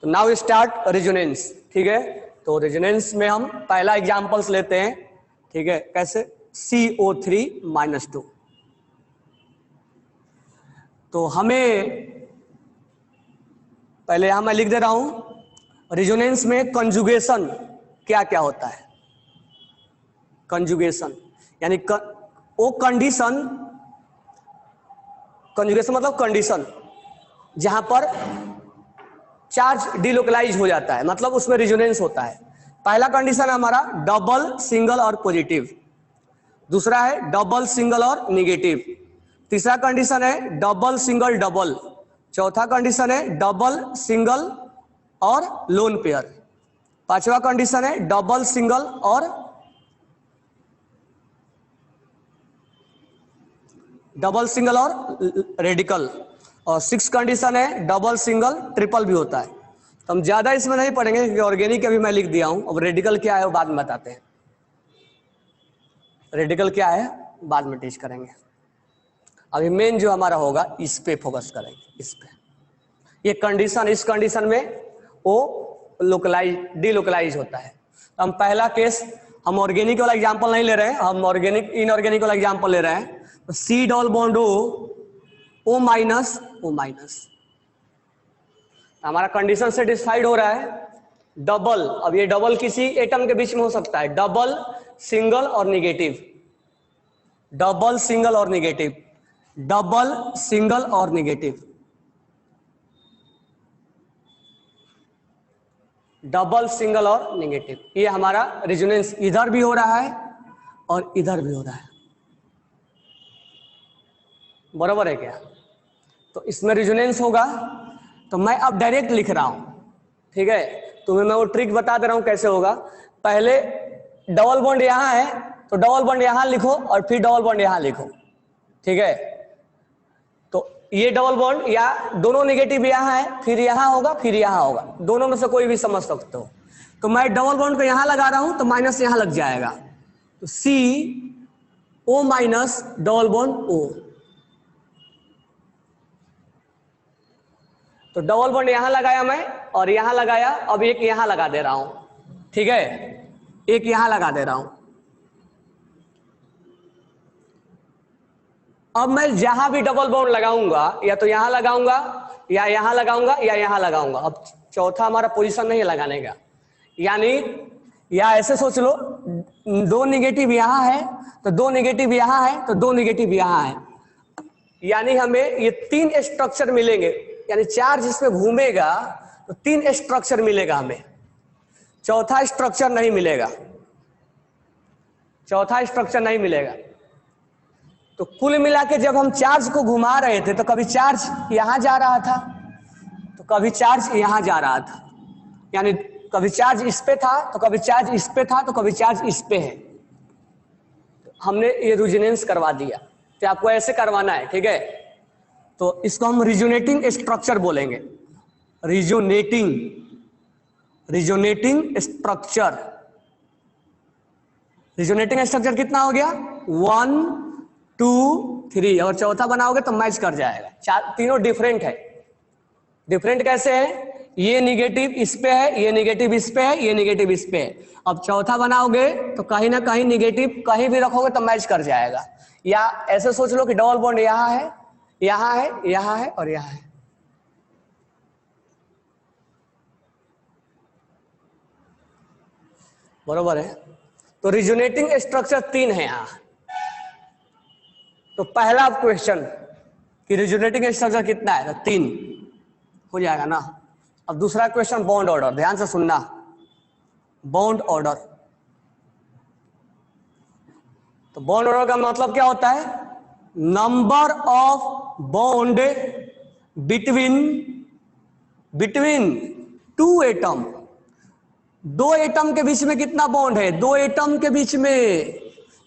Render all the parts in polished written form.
तो now start resonance. ठीक है, तो रेजोनेंस में हम पहला एग्जांपल्स लेते हैं। ठीक है, कैसे? CO3-2। तो हमें पहले यहां मैं लिख दे रहा हूं, रेजोनेंस में कंजुगेशन क्या क्या होता है। कंजुगेशन यानी वो कंडीशन, कंजुगेशन मतलब कंडीशन जहां पर चार्ज डिलोकलाइज हो जाता है, मतलब उसमें रेजोनेंस होता है। पहला कंडीशन है हमारा डबल, सिंगल और पॉजिटिव। दूसरा है डबल, सिंगल और निगेटिव। तीसरा कंडीशन है डबल, सिंगल, डबल। चौथा कंडीशन है डबल, सिंगल और लोन पेयर। पांचवा कंडीशन है डबल, सिंगल और डबल, सिंगल और रेडिकल। और सिक्स कंडीशन है डबल, सिंगल, ट्रिपल भी होता है। तो हम ज्यादा इसमें नहीं पढ़ेंगे क्योंकि ऑर्गेनिक अभी मैं लिख दिया हूं। अब रेडिकल क्या है वो बाद में बताते हैं। रेडिकल क्या है बाद में टीच करेंगे। अभी मेन जो हमारा होगा इस पे फोकस करेंगे, इस पे। ये कंडीशन, इस कंडीशन में वो लोकलाइज, डिलोकलाइज होता है। तो हम पहला केस, हम ऑर्गेनिक वाला एग्जांपल नहीं ले रहे हैं, हम ऑर्गेनिक इनऑर्गेनिक वाला एग्जांपल ले रहे हैं। तो C double bond O minus O minus. हमारा कंडीशन सेटिस्फाइड हो रहा है। डबल, अब ये डबल किसी एटम के बीच में हो सकता है, डबल, सिंगल और निगेटिव। डबल, सिंगल और निगेटिव, डबल, सिंगल और निगेटिव, डबल, सिंगल और निगेटिव। ये हमारा रेजोनेंस इधर भी हो रहा है और इधर भी हो रहा है। बराबर है क्या? तो इसमें रेजोनेंस होगा। तो मैं अब डायरेक्ट लिख रहा हूं। ठीक है, तुम्हें मैं वो ट्रिक बता दे रहा हूं कैसे होगा। पहले डबल बॉन्ड यहां है तो डबल बॉन्ड यहां लिखो और फिर डबल बॉन्ड यहां लिखो। ठीक है, तो ये डबल बॉन्ड या दोनों नेगेटिव यहां है, फिर यहां होगा, फिर यहां होगा, दोनों में से कोई भी समझ सकते हो। तो मैं डबल बॉन्ड को यहां लगा रहा हूं तो माइनस यहां लग जाएगा। तो CO minus double bond O। तो डबल बॉन्ड यहां लगाया मैं और यहां लगाया, अब एक यहां लगा दे रहा हूं। ठीक है, एक यहां लगा दे रहा हूं। अब मैं जहां भी डबल बॉन्ड लगाऊंगा, या तो यहां लगाऊंगा या यहां लगाऊंगा या यहां लगाऊंगा। अब चौथा हमारा पोजीशन नहीं है लगाने का, यानी या ऐसे सोच लो, दो निगेटिव यहां है तो दो निगेटिव यहां है तो दो निगेटिव यहां है, यानी हमें ये तीन स्ट्रक्चर मिलेंगे। यानी चार्ज इसमें घूमेगा तो तीन स्ट्रक्चर मिलेगा हमें, चौथा स्ट्रक्चर नहीं मिलेगा, चौथा स्ट्रक्चर नहीं मिलेगा। तो कुल मिला के जब हम चार्ज को घुमा रहे थे तो कभी चार्ज यहां जा रहा था तो कभी चार्ज यहां जा रहा था, यानी कभी चार्ज इस पे था तो कभी चार्ज इस पे था तो कभी चार्ज इस पे है। तो हमने ये रेजोनेंस करवा दिया। तो आपको ऐसे करवाना है। ठीक है, तो इसको हम रिजोनेटिंग स्ट्रक्चर बोलेंगे। Resonating, resonating structure. Resonating structure कितना हो गया? 1 2 3। और चौथा बनाओगे तो मैच कर जाएगा। चार तीनों डिफरेंट है। डिफरेंट कैसे है? ये निगेटिव इस पे है, ये निगेटिव इस पे है, ये निगेटिव इस पे है। अब चौथा बनाओगे तो कहीं ना कहीं निगेटिव कहीं भी रखोगे तो मैच कर जाएगा। या ऐसे सोच लो कि डबल बॉन्ड यहां है, यहां है, यहां है और यहां है। बरोबर है। तो रिजोनेटिंग स्ट्रक्चर तीन है यहां। तो पहला क्वेश्चन कि रिजोनेटिंग स्ट्रक्चर कितना है, तो 3 हो जाएगा ना। अब दूसरा क्वेश्चन बॉन्ड ऑर्डर, ध्यान से सुनना। बॉन्ड ऑर्डर, तो बॉन्ड ऑर्डर का मतलब क्या होता है? Number of bond between two atom. दो एटम के बीच में कितना बॉन्ड है? दो एटम के बीच में,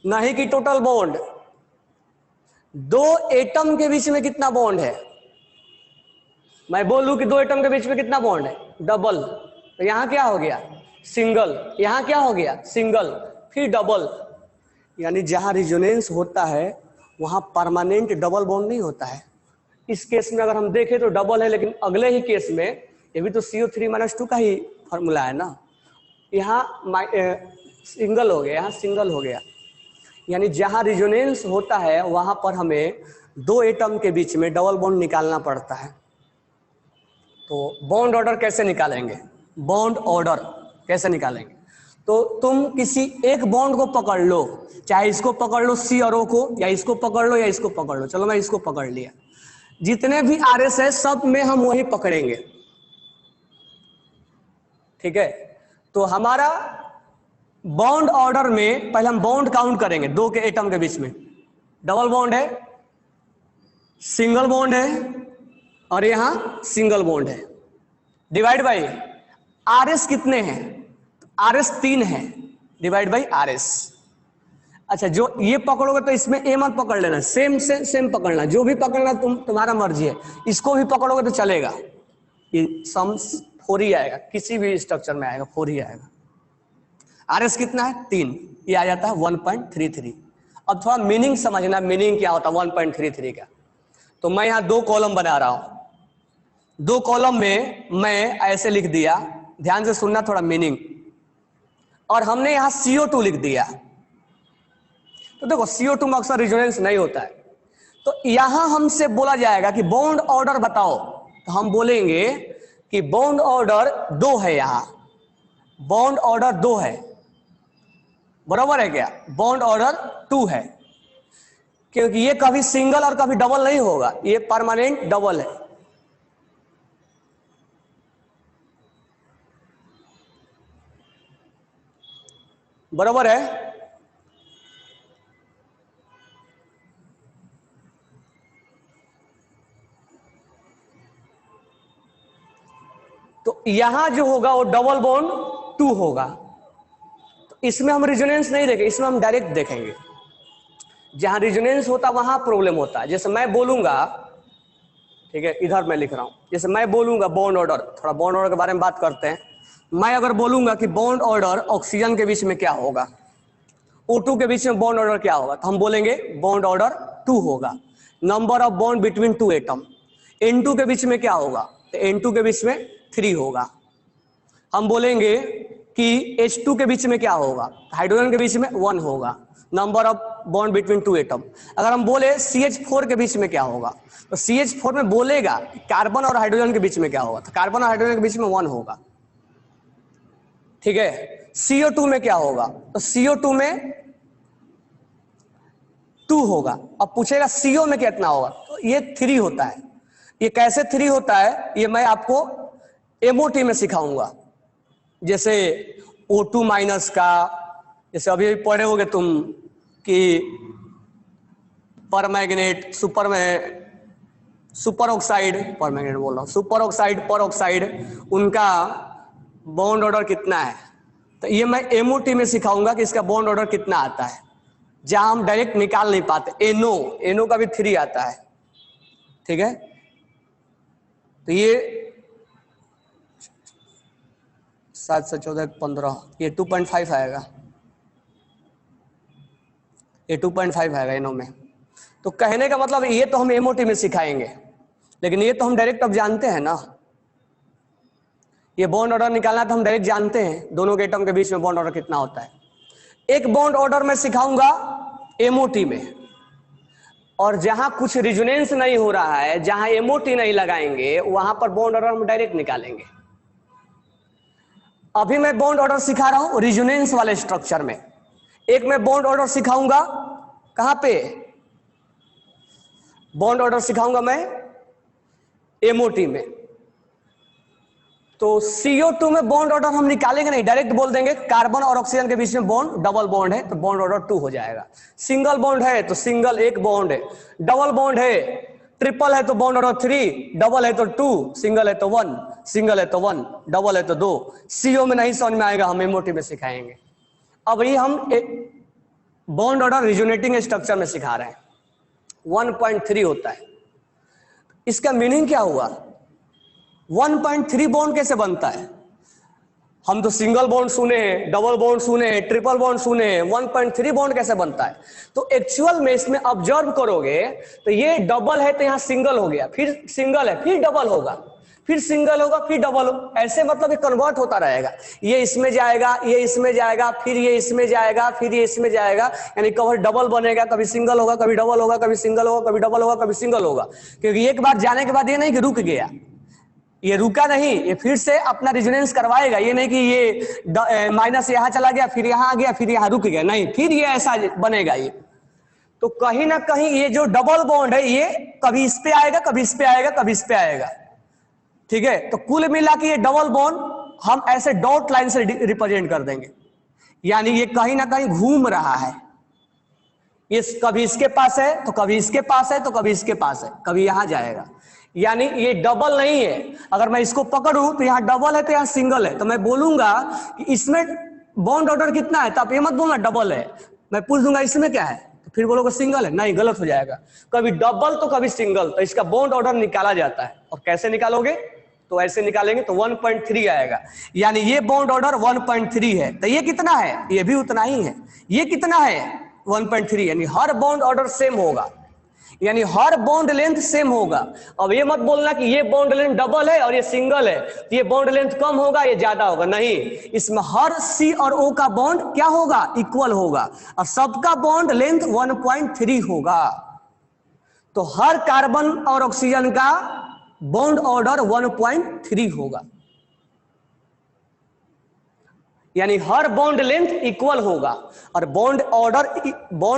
नहीं कि टोटल बॉन्ड। दो एटम के बीच में कितना बॉन्ड है? मैं बोलूं कि दो एटम के बीच में कितना बॉन्ड है? डबल। तो यहां क्या हो गया? सिंगल। यहां क्या हो गया? सिंगल, फिर डबल। यानी जहां रिजोनेंस होता है वहां परमानेंट डबल बॉन्ड नहीं होता है। इस केस में अगर हम देखें तो डबल है, लेकिन अगले ही केस में ये भी तो CO3 - 2 का ही फॉर्मूला है ना। यहाँ सिंगल हो गया, यहाँ सिंगल हो गया, यानी जहां रिजोनेंस होता है वहां पर हमें दो एटम के बीच में डबल बॉन्ड निकालना पड़ता है। तो बॉन्ड ऑर्डर कैसे निकालेंगे, बॉन्ड ऑर्डर कैसे निकालेंगे? तो तुम किसी एक बॉन्ड को पकड़ लो, चाहे इसको पकड़ लो C और O को, या इसको पकड़ लो या इसको पकड़ लो। चलो मैं इसको पकड़ लिया, जितने भी RS है सब में हम वही पकड़ेंगे, ठीक है। तो हमारा बॉन्ड ऑर्डर में पहले हम बॉन्ड काउंट करेंगे, दो के एटम के बीच में डबल बॉन्ड है, सिंगल बॉन्ड है और यहां सिंगल बॉन्ड है। डिवाइड बाई RS कितने हैं? RS 3 है, डिवाइड बाई RS। अच्छा, जो ये पकड़ोगे तो इसमें A मत पकड़ लेना, सेम से सेम पकड़ना, जो भी पकड़ना तुम्हारा मर्जी है। इसको भी पकड़ोगे तो चलेगा, ये सम 4 ही आएगा, किसी भी स्ट्रक्चर में आएगा 4 ही आएगा। RS कितना है? 3, ये आ जाता है 1.33। अब थोड़ा मीनिंग समझना, मीनिंग क्या होता है 1.33 का। तो मैं यहाँ 2 कॉलम बना रहा हूं, 2 कॉलम में मैं ऐसे लिख दिया, ध्यान से सुनना थोड़ा मीनिंग। और हमने यहाँ CO2 लिख दिया। तो देखो CO2 में अक्सर रिजोनेंस नहीं होता है, तो यहां हमसे बोला जाएगा कि बॉन्ड ऑर्डर बताओ, तो हम बोलेंगे कि बॉन्ड ऑर्डर 2 है, यहां बॉन्ड ऑर्डर 2 है, बराबर है क्या? बॉन्ड ऑर्डर 2 है, क्योंकि ये कभी सिंगल और कभी डबल नहीं होगा, ये परमानेंट डबल है। बराबर है? तो यहां जो होगा वो डबल बॉन्ड 2 होगा। तो इसमें हम रिजोनेंस नहीं देखेंगे, इसमें हम डायरेक्ट देखेंगे। जहां रिजोनेंस होता वहां प्रॉब्लम होता है। जैसे मैं बोलूंगा, ठीक है, इधर मैं लिख रहा हूं, जैसे मैं बोलूंगा बॉन्ड ऑर्डर, थोड़ा बॉन्ड ऑर्डर के बारे में बात करते हैं। मैं अगर बोलूंगा कि बॉन्ड ऑर्डर ऑक्सीजन के बीच में क्या होगा, O2 के बीच में बॉन्ड ऑर्डर क्या होगा, तो हम बोलेंगे बॉन्ड ऑर्डर 2 होगा। Number of bond between 2 atom, N2 के बीच में क्या होगा, तो N2 के बीच में 3 होगा। हम बोलेंगे कि H2 के बीच में क्या होगा, हाइड्रोजन के बीच में 1 होगा। Number of bond between 2 atom. अगर हम बोले CH4 के बीच में क्या होगा, तो CH4 में बोलेगा कार्बन और हाइड्रोजन के बीच में क्या होगा, तो कार्बन और हाइड्रोजन के बीच में 1 होगा, ठीक है। CO2 में क्या होगा, तो CO2 में 2 होगा। अब पूछेगा CO में कितना होगा, तो ये 3 होता है। ये कैसे 3 होता है, ये मैं आपको MOT में सिखाऊंगा। जैसे O2 माइनस का, जैसे अभी पढ़े होगे तुम कि परमैंगनेट, सुपर ऑक्साइड, परमैंगनेट बोल रहा हूं, सुपर ऑक्साइड, पर ऑक्साइड, उनका बॉन्ड ऑर्डर कितना है। तो ये मैं MOT में सिखाऊंगा कि इसका बॉन्ड ऑर्डर कितना आता है, जहां हम डायरेक्ट निकाल नहीं पाते। NO का भी 3 आता है, ठीक है। तो ये 7 से 14 15, ये 2.5 आएगा, ये 2.5 आएगा NO में। तो कहने का मतलब ये तो हम MOT में सिखाएंगे, लेकिन ये तो हम डायरेक्ट अब जानते हैं ना, ये बॉन्ड ऑर्डर निकालना तो हम डायरेक्ट जानते हैं, दोनों के एटम के बीच में बॉन्ड ऑर्डर कितना होता है। एक बॉन्ड ऑर्डर मैं सिखाऊंगा MOT में, और जहां कुछ रिजोनेंस नहीं हो रहा है, जहां MOT नहीं लगाएंगे, वहां पर बॉन्ड ऑर्डर हम डायरेक्ट निकालेंगे। अभी मैं बॉन्ड ऑर्डर सिखा रहा हूं रिजोनेंस वाले स्ट्रक्चर में, एक मैं बॉन्ड ऑर्डर सिखाऊंगा कहां पे, बॉन्ड ऑर्डर सिखाऊंगा मैं MOT में। तो CO2 में बॉन्ड ऑर्डर हम निकालेंगे नहीं, डायरेक्ट बोल देंगे कार्बन और ऑक्सीजन के बीच में बॉन्ड डबल बॉन्ड है, तो बॉन्ड ऑर्डर 2 हो जाएगा। सिंगल बॉन्ड है तो सिंगल एक बॉन्ड है, डबल बॉन्ड है, ट्रिपल है तो बॉन्ड ऑर्डर 3, डबल है तो 2, सिंगल है तो 1, सिंगल है तो 1, डबल है तो 2। CO में नहीं समझ में आएगा, हम MOT में सिखाएंगे। अब ये हम बॉन्ड ऑर्डर रिजोनेटिंग स्ट्रक्चर में सिखा रहे हैं, 1.3 होता है। इसका मीनिंग क्या हुआ, 1.3 बॉन्ड कैसे बनता है? हम तो सिंगल बॉन्ड सुने हैं, डबल बॉन्ड सुने हैं, ट्रिपल बॉन्ड सुने हैं, 1.3 बॉन्ड कैसे बनता है? तो एक्चुअल में इसमें ऑब्जर्व करोगे तो ये डबल है तो यहां सिंगल हो गया, फिर सिंगल है, फिर डबल होगा, फिर सिंगल होगा, फिर डबल हो, ऐसे मतलब ये कन्वर्ट होता रहेगा। ये इसमें जाएगा, ये इसमें जाएगा, फिर ये इसमें जाएगा, फिर ये इसमें जाएगा, यानी कभी डबल बनेगा, कभी सिंगल होगा, कभी डबल होगा, कभी सिंगल होगा, कभी डबल होगा, कभी सिंगल होगा। क्योंकि एक बार जाने के बाद ये नहीं कि रुक गया, ये रुका नहीं, ये फिर से अपना रेजोनेंस करवाएगा। ये नहीं कि ये माइनस यहाँ चला गया, फिर यहाँ आ गया, फिर यहाँ रुक गया, नहीं, फिर ये ऐसा बनेगा। ये तो कहीं ना कहीं ये जो डबल बॉन्ड है ये कभी इस पे आएगा, कभी इस पे आएगा, कभी इस पे आएगा, ठीक है। तो कुल मिला के ये डबल बॉन्ड हम ऐसे डॉट लाइन से रिप्रेजेंट कर देंगे, यानी ये कहीं ना कहीं घूम रहा है। ये कभी इसके पास है तो कभी इसके पास है तो कभी इसके पास है, कभी यहां जाएगा, यानी ये डबल नहीं है। अगर मैं इसको पकड़ूं तो यहां डबल है तो यहां सिंगल है, तो मैं बोलूंगा कि इसमें बॉन्ड ऑर्डर कितना है, तो आप ये मत बोलना डबल है। मैं पूछ दूंगा इसमें क्या है, तो फिर बोलोगे सिंगल है, नहीं, गलत हो जाएगा। कभी डबल तो कभी सिंगल, तो इसका बॉन्ड ऑर्डर निकाला जाता है। और कैसे निकालोगे, तो ऐसे निकालेंगे तो 1.3 आएगा, यानी ये बॉन्ड ऑर्डर 1.3 है। तो ये कितना है, ये भी उतना ही है। ये कितना है 1.3, यानी हर बॉन्ड ऑर्डर सेम होगा, यानी हर बॉन्ड लेंथ सेम होगा। अब ये मत बोलना कि ये बॉन्ड लेंथ डबल है और ये सिंगल है तो ये बॉन्ड लेंथ कम होगा, ये ज्यादा होगा, नहीं। इसमें हर C और O का बॉन्ड क्या होगा, इक्वल होगा, और सबका बॉन्ड लेंथ 1.3 होगा। तो हर कार्बन और ऑक्सीजन का बॉन्ड ऑर्डर 1.3 होगा, यानी हर बॉन्ड लेंथ इक्वल होगा। और बॉन्ड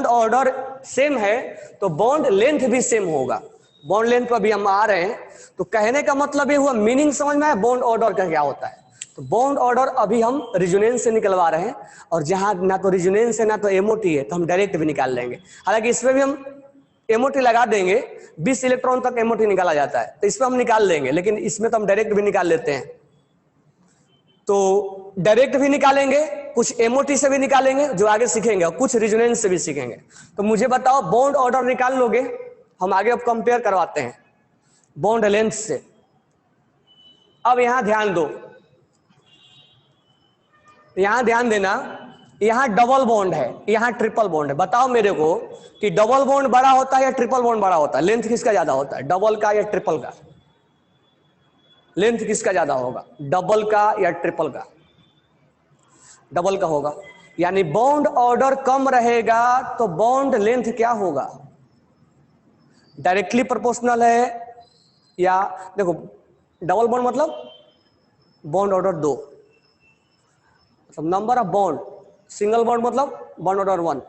ऑर्डर सेम है तो बॉन्ड लेंथ भी सेम होगा। बॉन्ड लेंथ पर भी हम आ रहे हैं। तो कहने का मतलब ये हुआ, मीनिंग समझ में आया बॉन्ड ऑर्डर का क्या होता है। तो बॉन्ड ऑर्डर अभी हम रेजोनेंस से निकलवा रहे हैं, और जहां ना तो रेजोनेंस है ना तो एमओटी है तो हम डायरेक्ट भी निकाल लेंगे। हालांकि इसमें भी हम एमओटी लगा देंगे, 20 इलेक्ट्रॉन तक एमओटी निकाला जाता है, तो इसमें हम निकाल लेंगे, लेकिन इसमें तो हम डायरेक्ट भी निकाल लेते हैं। तो डायरेक्ट भी निकालेंगे, कुछ एमओटी से भी निकालेंगे जो आगे सीखेंगे, और कुछ रेजोनेंस से भी सीखेंगे। तो मुझे बताओ, बॉन्ड ऑर्डर निकाल लोगे, हम आगे अब कंपेयर करवाते हैं बॉन्ड लेंथ से। अब यहां ध्यान दो, यहां ध्यान देना, यहां डबल बॉन्ड है, यहां ट्रिपल बॉन्ड है। बताओ मेरे को कि डबल बॉन्ड बड़ा होता है या ट्रिपल बॉन्ड बड़ा होता है, लेंथ किसका ज्यादा होता है, डबल का या ट्रिपल का? लेंथ किसका ज्यादा होगा, डबल का या ट्रिपल का? डबल का होगा, यानी बॉन्ड ऑर्डर कम रहेगा तो बॉन्ड लेंथ क्या होगा, डायरेक्टली प्रोपोर्शनल है। या देखो, डबल बॉन्ड मतलब बॉन्ड ऑर्डर 2, मतलब number of bond. Single bond मतलब बॉन्ड ऑर्डर 1।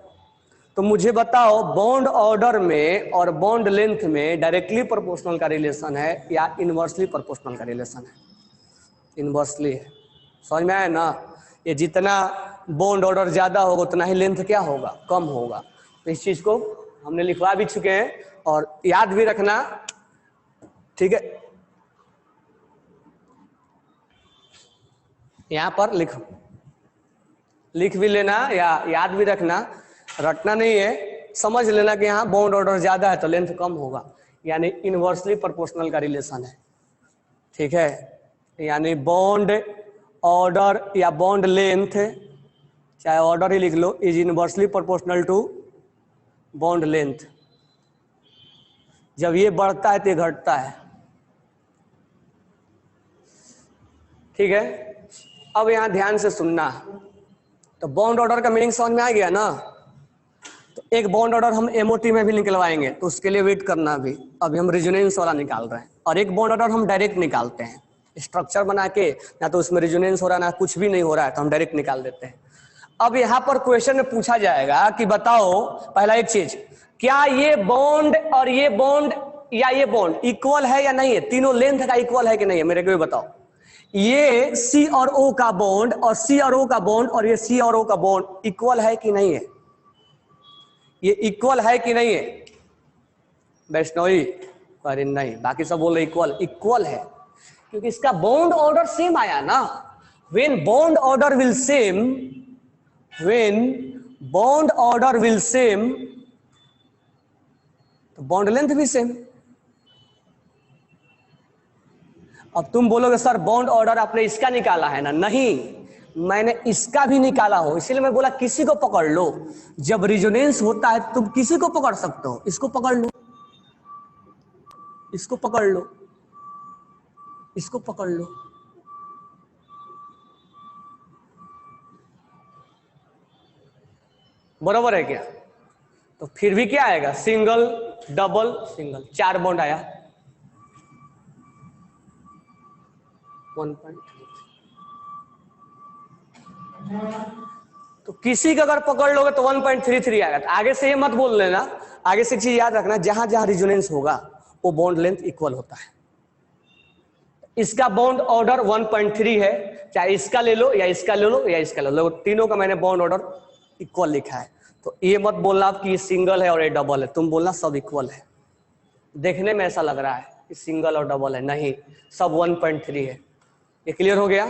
तो मुझे बताओ, बॉन्ड ऑर्डर में और बॉन्ड लेंथ में डायरेक्टली प्रोपोर्शनल का रिलेशन है या इनवर्सली प्रोपोर्शनल का रिलेशन है? इनवर्सली है। समझ में आया ना? ये जितना बॉन्ड ऑर्डर ज्यादा होगा उतना ही लेंथ क्या होगा, कम होगा। तो इस चीज को हमने लिखवा भी चुके हैं और याद भी रखना, ठीक है। यहां पर लिख भी लेना या याद भी रखना, रटना नहीं है, समझ लेना कि यहाँ बॉन्ड ऑर्डर ज्यादा है तो लेंथ कम होगा, यानी इनवर्सली प्रोपोर्शनल का रिलेशन है, ठीक है। यानी बॉन्ड ऑर्डर या बॉन्ड लेंथ, चाहे ऑर्डर ही लिख लो, is inversely proportional to bond length. जब ये बढ़ता है तो ये घटता है, ठीक है। अब यहां ध्यान से सुनना। तो बॉन्ड ऑर्डर का मीनिंग समझ में आ गया ना? तो एक बॉन्ड ऑर्डर हम एमओटी में भी निकलवाएंगे, तो उसके लिए वेट करना भी। अभी हम रेजोनेंस वाला निकाल रहे हैं, और एक बॉन्ड ऑर्डर हम डायरेक्ट निकालते हैं, स्ट्रक्चर बना के, ना तो उसमें रेजोनेंस हो रहा है ना कुछ भी नहीं हो रहा है, तो हम डायरेक्ट निकाल देते हैं। अब यहाँ पर क्वेश्चन में पूछा जाएगा कि बताओ, पहला एक चीज, क्या ये बॉन्ड और ये बॉन्ड या ये बॉन्ड इक्वल है या नहीं है? तीनों लेंथ का इक्वल है कि नहीं है, मेरे को बताओ। ये C और O का बॉन्ड और C और O का बॉन्ड और ये C और O का बॉन्ड इक्वल है कि नहीं है? ये इक्वल है कि नहीं है? वैष्णवी अरे नहीं, बाकी सब बोल रहे इक्वल है, क्योंकि इसका बॉन्ड ऑर्डर सेम आया ना। When bond order will same, तो बॉन्ड लेंथ भी सेम। अब तुम बोलोगे सर बॉन्ड ऑर्डर आपने इसका निकाला है ना? नहीं, मैंने इसका भी निकाला हो, इसलिए मैं बोला किसी को पकड़ लो। जब रिजोनेंस होता है तुम किसी को पकड़ सकते हो, इसको पकड़ लो, इसको पकड़ लो, इसको पकड़ लो, बराबर है क्या? तो फिर भी क्या आएगा, सिंगल डबल सिंगल, 4 बॉन्ड आया 1.3। तो किसी का अगर पकड़ लोगे तो 1.33 आएगा। तो आगे से ये मत बोल लेना, आगे से एक चीज याद रखना, जहां जहां रिजोनेंस होगा वो बॉन्ड लेंथ इक्वल होता है। इसका बॉन्ड ऑर्डर 1.3 है, चाहे इसका ले लो या इसका ले लो या इसका ले लो, तीनों का मैंने बॉन्ड ऑर्डर इक्वल लिखा है। तो ये मत बोलना कि ये सिंगल है और ये डबल है, तुम बोलना सब इक्वल है। देखने में ऐसा लग रहा है कि सिंगल और डबल है, नहीं, सब 1.3 है। ये क्लियर हो गया?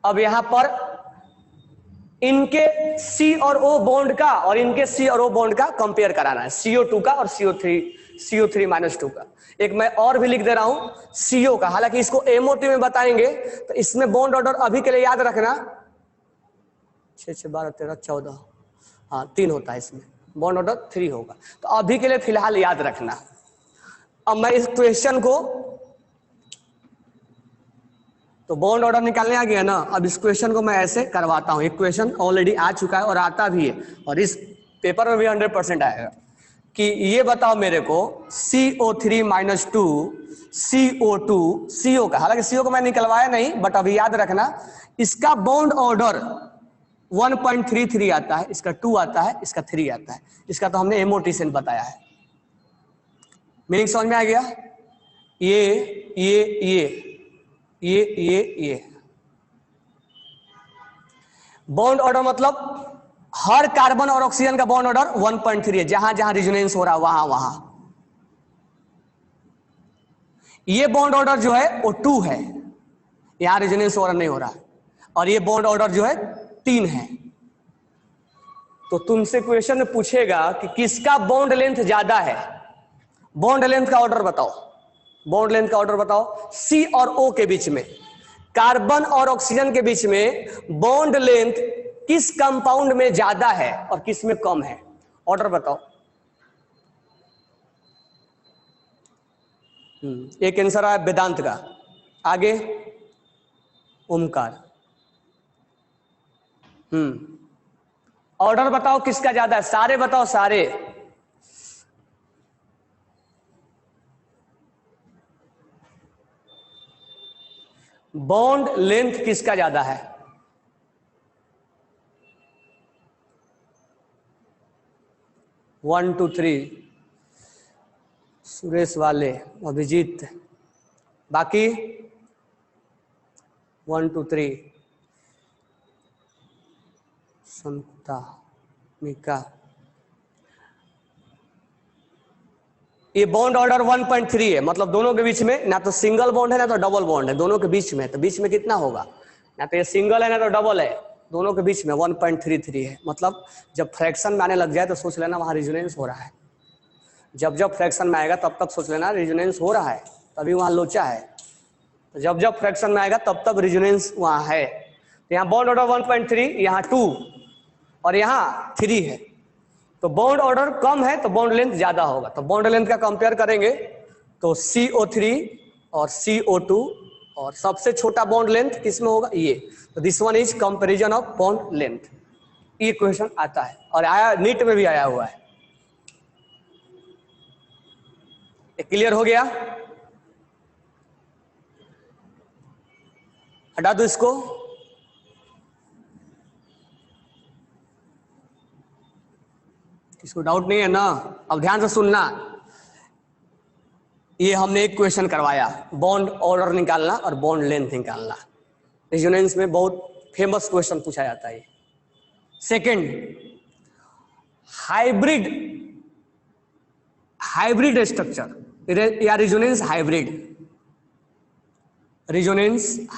अब यहां पर इनके C और O बॉन्ड का और इनके C और O बॉन्ड का कंपेयर कराना है, CO2 का और CO3-2 का। एक मैं और भी लिख दे रहा हूं CO का, हालांकि इसको MOT में बताएंगे। तो इसमें बॉन्ड ऑर्डर अभी के लिए याद रखना 6 6 12 13 14, हाँ 3 होता है, इसमें बॉन्ड ऑर्डर 3 होगा। तो अभी के लिए फिलहाल याद रखना। अब मैं इस क्वेश्चन को, तो बॉन्ड ऑर्डर निकालने आ गया ना, अब इस क्वेश्चन को मैं ऐसे करवाता हूं। एक क्वेश्चन ऑलरेडी आ चुका है और आता भी है, और इस पेपर में भी 100% आएगा कि ये बताओ मेरे को CO3-2 CO2 CO का, हालांकि CO को मैं निकलवाया नहीं, बट अभी याद रखना इसका बॉन्ड ऑर्डर 1.33 आता है, इसका 2 आता है, इसका 3 आता है। इसका तो हमने MOT से बताया है। मीनिंग समझ में आ गया? ये बॉन्ड ऑर्डर मतलब हर कार्बन और ऑक्सीजन का बॉन्ड ऑर्डर 1.3 है, जहां जहां रिजोनेंस हो रहा है वहां वहां। ये बॉन्ड ऑर्डर जो है वो 2 है, यहां रिजोनेंस हो रहा नहीं हो रहा है, और ये बॉन्ड ऑर्डर जो है 3 है। तो तुमसे क्वेश्चन में पूछेगा कि किसका बॉन्ड लेंथ ज्यादा है, बॉन्ड लेंथ का ऑर्डर बताओ, बॉन्ड लेंथ का ऑर्डर बताओ। C और O के बीच में, कार्बन और ऑक्सीजन के बीच में बॉन्ड लेंथ किस कंपाउंड में ज्यादा है और किस में कम है, ऑर्डर बताओ। एक आंसर आया वेदांत का, आगे ओमकार। ऑर्डर बताओ किसका ज्यादा है, सारे बताओ सारे। बॉन्ड लेंथ किसका ज्यादा है? वन टू थ्री, सुरेश वाले, अभिजीत, बाकी 1 2 3, संता, मिका। ये बॉन्ड ऑर्डर 1.3 है, मतलब दोनों के बीच में ना तो सिंगल बॉन्ड है ना तो डबल बॉन्ड है, दोनों के बीच में। तो बीच में कितना होगा, ना तो ये सिंगल है ना तो डबल है, दोनों के बीच में 1.33 है। मतलब जब फ्रैक्शन में आने लग जाए तो सोच लेना वहां रिजोनेंस हो रहा है। जब जब फ्रैक्शन में आएगा तब तक सोच लेना रिजोनेंस हो रहा है, तभी वहां लोचा है। तो जब जब फ्रैक्शन में आएगा तब तब रिजोनेंस वहां है। तो यहाँ बॉन्ड ऑर्डर 1.3, यहाँ 2 और यहाँ 3 है। तो बॉन्ड ऑर्डर कम है तो बॉन्ड लेंथ ज्यादा होगा। तो बॉन्ड लेंथ का कंपेयर करेंगे तो CO3 और CO2, और सबसे छोटा बॉन्ड लेंथ किसमें होगा, ये। तो this one is comparison of bond length. ये क्वेश्चन आता है और आया, नीट में भी आया हुआ है। क्लियर हो गया? हटा दो इसको। इसको डाउट नहीं है ना? अब ध्यान से सुनना, ये हमने एक क्वेश्चन करवाया, बॉन्ड ऑर्डर निकालना और बॉन्ड लेंथ निकालना। रेजोनेंस में बहुत फेमस क्वेश्चन पूछा जाता है। सेकंड, हाइब्रिड स्ट्रक्चर या रेजोनेंस हाइब्रिड। रेजोनेंस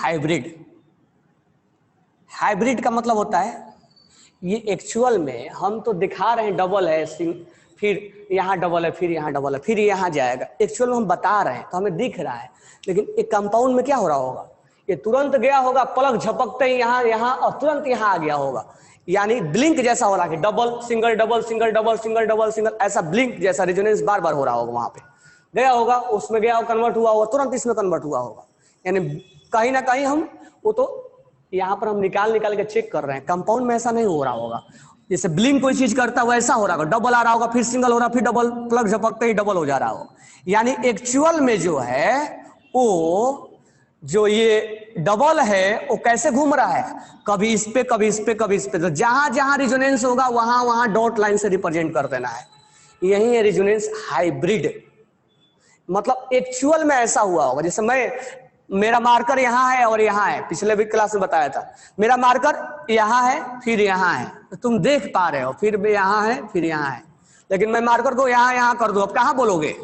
हाइब्रिड का मतलब होता है ये एक्चुअल में हम तो दिखा रहे हैं डबल है, फिर यहाँ डबल है, फिर यहाँ डबल है, फिर यहाँ जाएगा। एक्चुअल में हम बता रहे हैं तो हमें दिख रहा है, लेकिन एक कंपाउंड में क्या हो रहा होगा, ये तुरंत गया होगा, पलक झपकते ही यहाँ और तुरंत यहाँ आ गया होगा। यानी ब्लिंक जैसा हो रहा है, double single double single double single double single, ऐसा ब्लिंक जैसा रेजोनेंस बार बार हो रहा होगा। वहां पे गया होगा, उसमें गया, कन्वर्ट हुआ होगा, तुरंत इसमें कन्वर्ट हुआ होगा। यानी कहीं ना कहीं हम वो तो यहाँ पर हम निकाल के चेक कर रहे हैं, कंपाउंड में ऐसा नहीं हो रहा होगा। जैसे ब्लिंक कोई चीज करता है वैसा हो रहा होगा, डबल आ रहा होगा, फिर सिंगल हो रहा, फिर डबल, प्लग झपकते ही डबल हो जा रहा हो। यानी एक्चुअल में जो है वो जो ये डबल है वो कैसे घूम रहा है, कभी इस पे कभी इस पे कभी इस पे। तो जहां जहां रिजोनेंस होगा वहां वहां डॉट लाइन से रिप्रेजेंट कर देना है। यही है रिजोनेंस हाइब्रिड। मतलब एक्चुअल में ऐसा हुआ होगा, जैसे मेरा मार्कर यहाँ है और यहाँ है, पिछले भी क्लास में बताया था, मेरा मार्कर यहाँ है फिर यहाँ है, तो तुम देख पा रहे हो, फिर भी यहाँ है फिर यहाँ है। लेकिन मैं मार्कर को यहाँ यहाँ कर दूं, अब कहाँ बोलोगे?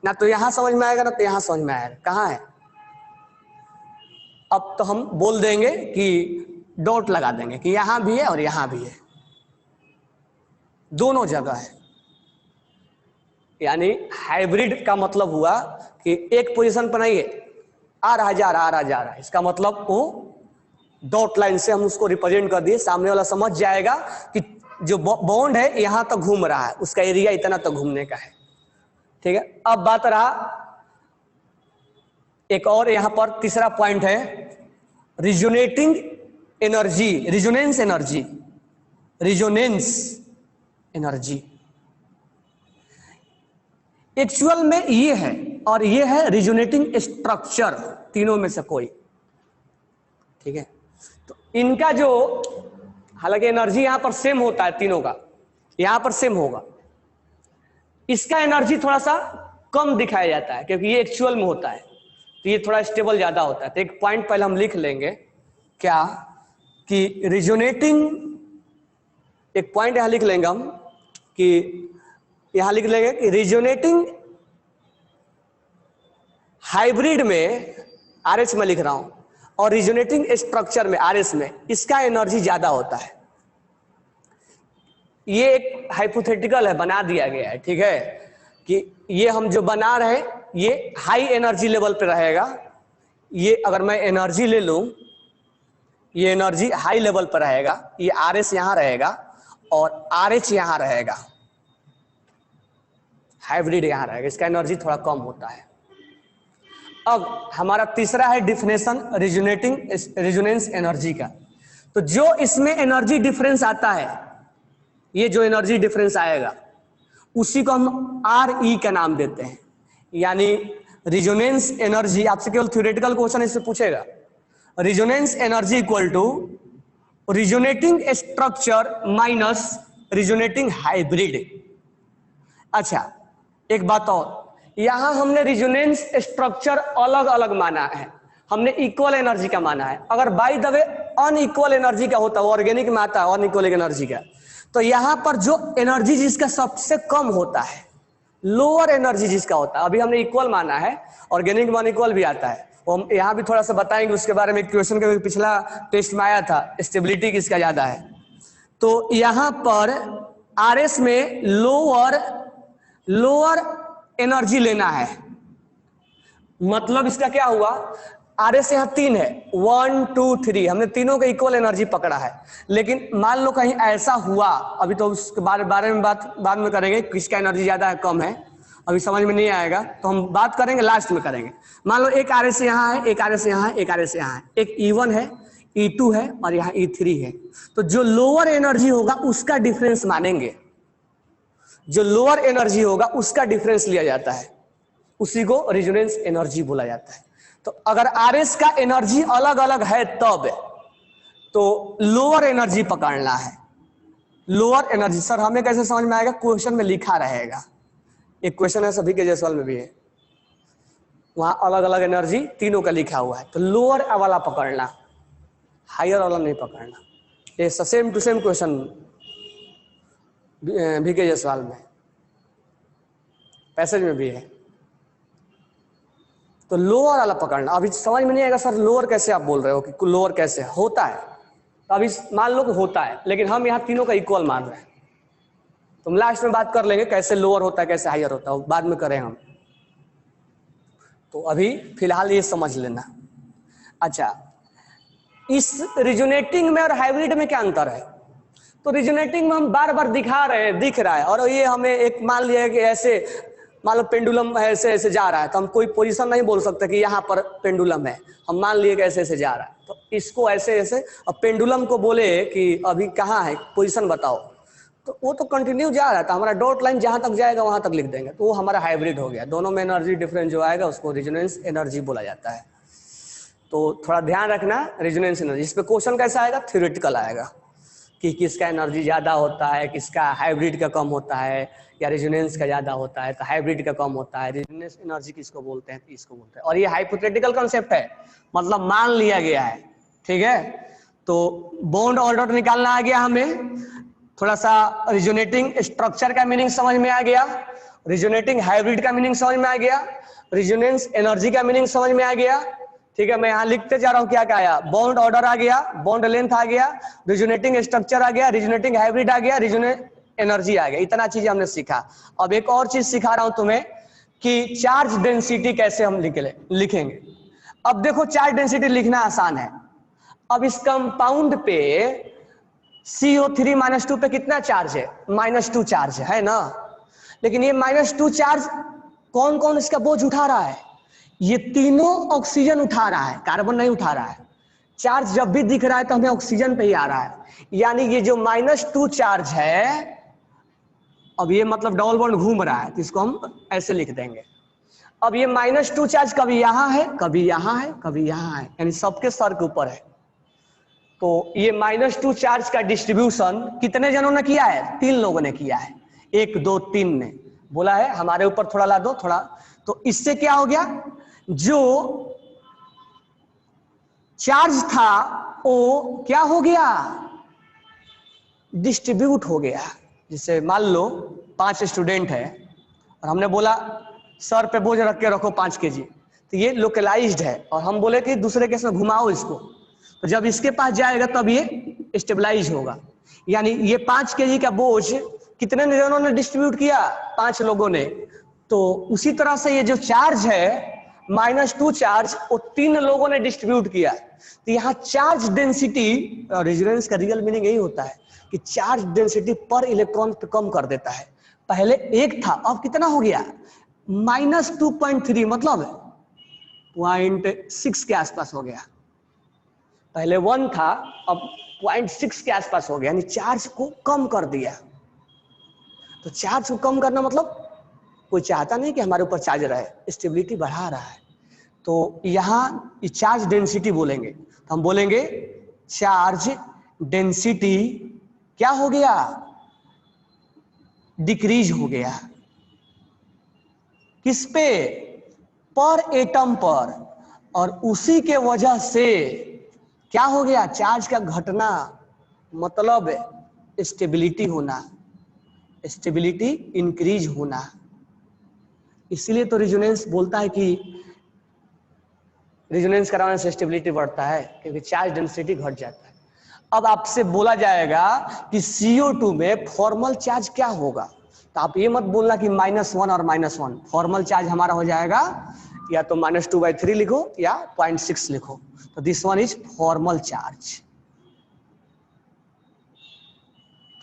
ना तो यहाँ समझ में आएगा ना तो यहाँ समझ में आएगा, कहाँ है? अब तो हम बोल देंगे कि डॉट लगा देंगे कि यहां भी है और यहां भी है, दोनों जगह है। यानी हाइब्रिड का मतलब हुआ कि एक पोजीशन पर नहीं है, आ रहा जा रहा है, इसका मतलब वो डॉट लाइन से हम उसको रिप्रेजेंट कर दिए, सामने वाला समझ जाएगा कि जो बॉन्ड है यहां तक घूम रहा है, उसका एरिया इतना तक घूमने का है। ठीक है, अब बात रहा एक और, यहां पर तीसरा पॉइंट है resonating energy, resonance energy, resonance energy. Actual में ये है और ये है रिजोनेटिंग स्ट्रक्चर, तीनों में से कोई। ठीक है, तो इनका जो, हालांकि एनर्जी यहां पर सेम होता है तीनों का, यहां पर सेम होगा, इसका एनर्जी थोड़ा सा कम दिखाया जाता है क्योंकि ये एक्चुअल में होता है, तो ये थोड़ा स्टेबल ज्यादा होता है। तो एक पॉइंट पहले हम लिख लेंगे क्या, कि रिजोनेटिंग, एक पॉइंट यहां लिख लेंगे हम कि यहां लिख लेंगे कि रिजोनेटिंग हाइब्रिड में, आरएच में लिख रहा हूं, और रिजोनेटिंग स्ट्रक्चर में आरएस में, इसका एनर्जी ज्यादा होता है। ये एक हाइपोथेटिकल है, बना दिया गया है। ठीक है, कि ये हम जो बना रहे हैं ये हाई एनर्जी लेवल पे रहेगा। ये अगर मैं एनर्जी ले लूं, ये एनर्जी हाई लेवल पर रहेगा, ये आरएस यहां रहेगा और आरएच यहां रहेगा, हाइब्रिड यहां रहेगा, इसका एनर्जी थोड़ा कम होता है। अब हमारा तीसरा है डिफिनेशन रिजोनेटिंग रिजोनेंस एनर्जी का। तो जो इसमें एनर्जी डिफरेंस आता है, ये जो एनर्जी डिफरेंस आएगा उसी को हम आर ई का नाम देते हैं। यानी रिजोनेंस एनर्जी, आपसे केवल थ्योरेटिकल क्वेश्चन इससे पूछेगा, resonance energy equal to resonating structure minus resonating hybrid. अच्छा एक बात और, यहां हमने रिजोनेंस स्ट्रक्चर अलग अलग माना है, हमने इक्वल एनर्जी का माना है। अगर by the way unequal energy का होता है, ऑर्गेनिक में आता है अनइक्वल एनर्जी का, तो यहां पर जो एनर्जी जिसका सबसे कम होता है, लोअर एनर्जी जिसका होता है, अभी हमने इक्वल माना है, ऑर्गेनिक में अनइक्वल भी आता है, हम यहां भी थोड़ा सा बताएंगे उसके बारे में। क्वेश्चन का पिछला टेस्ट में आया था, स्टेबिलिटी किसका ज्यादा है। तो यहां पर आरएस में लोअर एनर्जी लेना है, मतलब इसका क्या हुआ, आरएस यहां 3 है, 1 2 3, हमने तीनों का इक्वल एनर्जी पकड़ा है। लेकिन मान लो कहीं ऐसा हुआ, अभी तो उसके बारे में बात बाद में करेंगे, किसका एनर्जी ज्यादा है कम है, अभी समझ में नहीं आएगा, तो हम बात करेंगे लास्ट में करेंगे। मान लो एक आरएस यहाँ है, एक आरएस यहाँ है, एक आरएस यहाँ है, एक E1 है, E2 है और यहाँ E3 है। तो जो लोअर एनर्जी होगा उसका डिफरेंस मानेंगे, जो लोअर एनर्जी होगा उसका डिफरेंस लिया जाता है, उसी को रिजोनेंस एनर्जी बोला जाता है। तो अगर आरएस का एनर्जी अलग अलग है तब तो लोअर एनर्जी पकड़ना है, लोअर एनर्जी। सर हमें कैसे समझ में आएगा, क्वेश्चन में लिखा रहेगा, एक क्वेश्चन है सभी के जैसवाल में भी है, वहां अलग अलग एनर्जी तीनों का लिखा हुआ है। तो लोअर वाला पकड़ना, हायर वाला नहीं पकड़ना। ये सेम टू सेम क्वेश्चन भी के जैसवाल में, पैसेज में भी है। तो लोअर वाला पकड़ना। अभी समझ में नहीं आएगा सर लोअर कैसे आप बोल रहे हो, कि लोअर कैसे होता है, तो अभी मान लो कि होता है, लेकिन हम यहाँ तीनों का इक्वल मान रहे हैं। तो हम लास्ट में बात कर लेंगे कैसे लोअर होता है कैसे हायर होता है, बाद में करें हम। तो अभी फिलहाल ये समझ लेना। अच्छा, इस रिजोनेटिंग में और हाइब्रिड में क्या अंतर है? तो रिजोनेटिंग में हम बार बार दिखा रहे हैं, दिख रहा है, और ये हमें एक मान लिया है कि ऐसे मान लो पेंडुलम ऐसे ऐसे जा रहा है, तो हम कोई पोजीशन नहीं बोल सकते कि यहाँ पर पेंडुलम है, हम मान लिए कि ऐसे ऐसे जा रहा है, तो इसको ऐसे ऐसे, अब पेंडुलम को बोले कि अभी कहाँ है पोजीशन बताओ, तो वो तो कंटिन्यू जा रहा था, हमारा डॉट लाइन जहां तक जाएगा वहां तक लिख देंगे, तो वो हमारा हाइब्रिड हो गया। दोनों में एनर्जी डिफरेंस जो आएगा उसको रेजोनेंस एनर्जी बोला जाता है। तो थोड़ा ध्यान रखना, रेजोनेंस एनर्जी, इस पे क्वेश्चन कैसा आएगा, थ्योरेटिकल आएगा कि किसका एनर्जी ज्यादा होता है, किसका हाइब्रिड का कम होता है, या रेजोनेंस का ज्यादा होता है तो हाइब्रिड का कम होता है, रेजोनेंस एनर्जी किसको बोलते हैं, इसको बोलते हैं। और ये हाइपोथेटिकल कॉन्सेप्ट है, मतलब मान लिया गया है, ठीक है। तो बॉन्ड ऑर्डर निकालना आ गया हमें, थोड़ा सा रिजोनेटिंग स्ट्रक्चर का मीनिंग समझ में आ गया, रिजोनेटिंग हाइब्रिड का मीनिंग समझ में आ गया, रेजोनेंस एनर्जी का मीनिंग समझ में आ गया, ठीक है। मैं यहाँ लिखते जा रहा हूँ क्या क्या आया, बॉन्ड ऑर्डर आ गया, बॉन्ड लेंथ आ गया, रिजोनेटिंग स्ट्रक्चर आ गया, रिजोनेटिंग हाइब्रिड आ गया, रिजोनेट एनर्जी आ गया, इतना चीज हमने सीखा। अब एक और चीज सिखा रहा हूं तुम्हें कि चार्ज डेंसिटी कैसे हम लिखेंगे। अब देखो चार्ज डेंसिटी लिखना आसान है। अब इस कंपाउंड पे CO3-2 पे कितना चार्ज है, -2 चार्ज है ना। लेकिन ये -2 चार्ज कौन कौन इसका बोझ उठा रहा है, ये तीनों ऑक्सीजन उठा रहा है, कार्बन नहीं उठा रहा है। चार्ज जब भी दिख रहा है तो हमें ऑक्सीजन पे ही आ रहा है, यानी ये जो -2 चार्ज है, अब ये मतलब डबल बॉन्ड घूम रहा है, तो इसको हम ऐसे लिख देंगे। अब ये -2 चार्ज कभी यहां है, कभी यहां है, कभी यहां है, यानी सबके सर के ऊपर है। तो ये -2 चार्ज का डिस्ट्रीब्यूशन कितने जनों ने किया है, 3 लोगों ने किया है, 1 2 3 ने बोला है हमारे ऊपर थोड़ा ला दो थोड़ा। तो इससे क्या हो गया, जो चार्ज था वो क्या हो गया, डिस्ट्रीब्यूट हो गया। जैसे मान लो 5 स्टूडेंट है और हमने बोला सर पे बोझ रख के रखो 5 kg, तो ये लोकलाइज्ड है, और हम बोले कि दूसरे केस में घुमाओ इसको, तो जब इसके पास जाएगा तब ये स्टेबलाइज होगा। यानी ये 5 kg का बोझ कितने जनों ने डिस्ट्रीब्यूट किया, 5 लोगों ने। तो उसी तरह से ये जो चार्ज है -2 चार्ज, वो 3 लोगों ने डिस्ट्रीब्यूट किया। तो यहाँ चार्ज डेंसिटी, रेजोनेंस का रियल मीनिंग यही होता है कि चार्ज डेंसिटी पर इलेक्ट्रॉन पे कम कर देता है। पहले 1 था, अब कितना हो गया, -2.3, मतलब 0.6 के आसपास हो गया। पहले 1 था, अब 0.6 के आसपास हो गया, यानी चार्ज को कम कर दिया। तो चार्ज को कम करना मतलब कोई चाहता नहीं कि हमारे ऊपर चार्ज रहे, स्टेबिलिटी बढ़ा रहा है। तो यहाँ चार्ज डेंसिटी बोलेंगे, तो हम बोलेंगे चार्ज डेंसिटी क्या हो गया, डिक्रीज हो गया। किस पे, पर एटम पर, और उसी के वजह से क्या हो गया, चार्ज का घटना, मतलब स्टेबिलिटी होना, स्टेबिलिटी इंक्रीज होना। इसीलिए तो रेजोनेंस बोलता है कि रेजोनेंस कराने से स्टेबिलिटी बढ़ता है, क्योंकि चार्ज डेंसिटी घट जाता है। अब आपसे बोला जाएगा कि CO2 में फॉर्मल चार्ज क्या होगा, तो आप ये मत बोलना कि -1 और -1, फॉर्मल चार्ज हमारा हो जाएगा या तो -2/3 लिखो या 0.6 लिखो। तो this one is formal charge.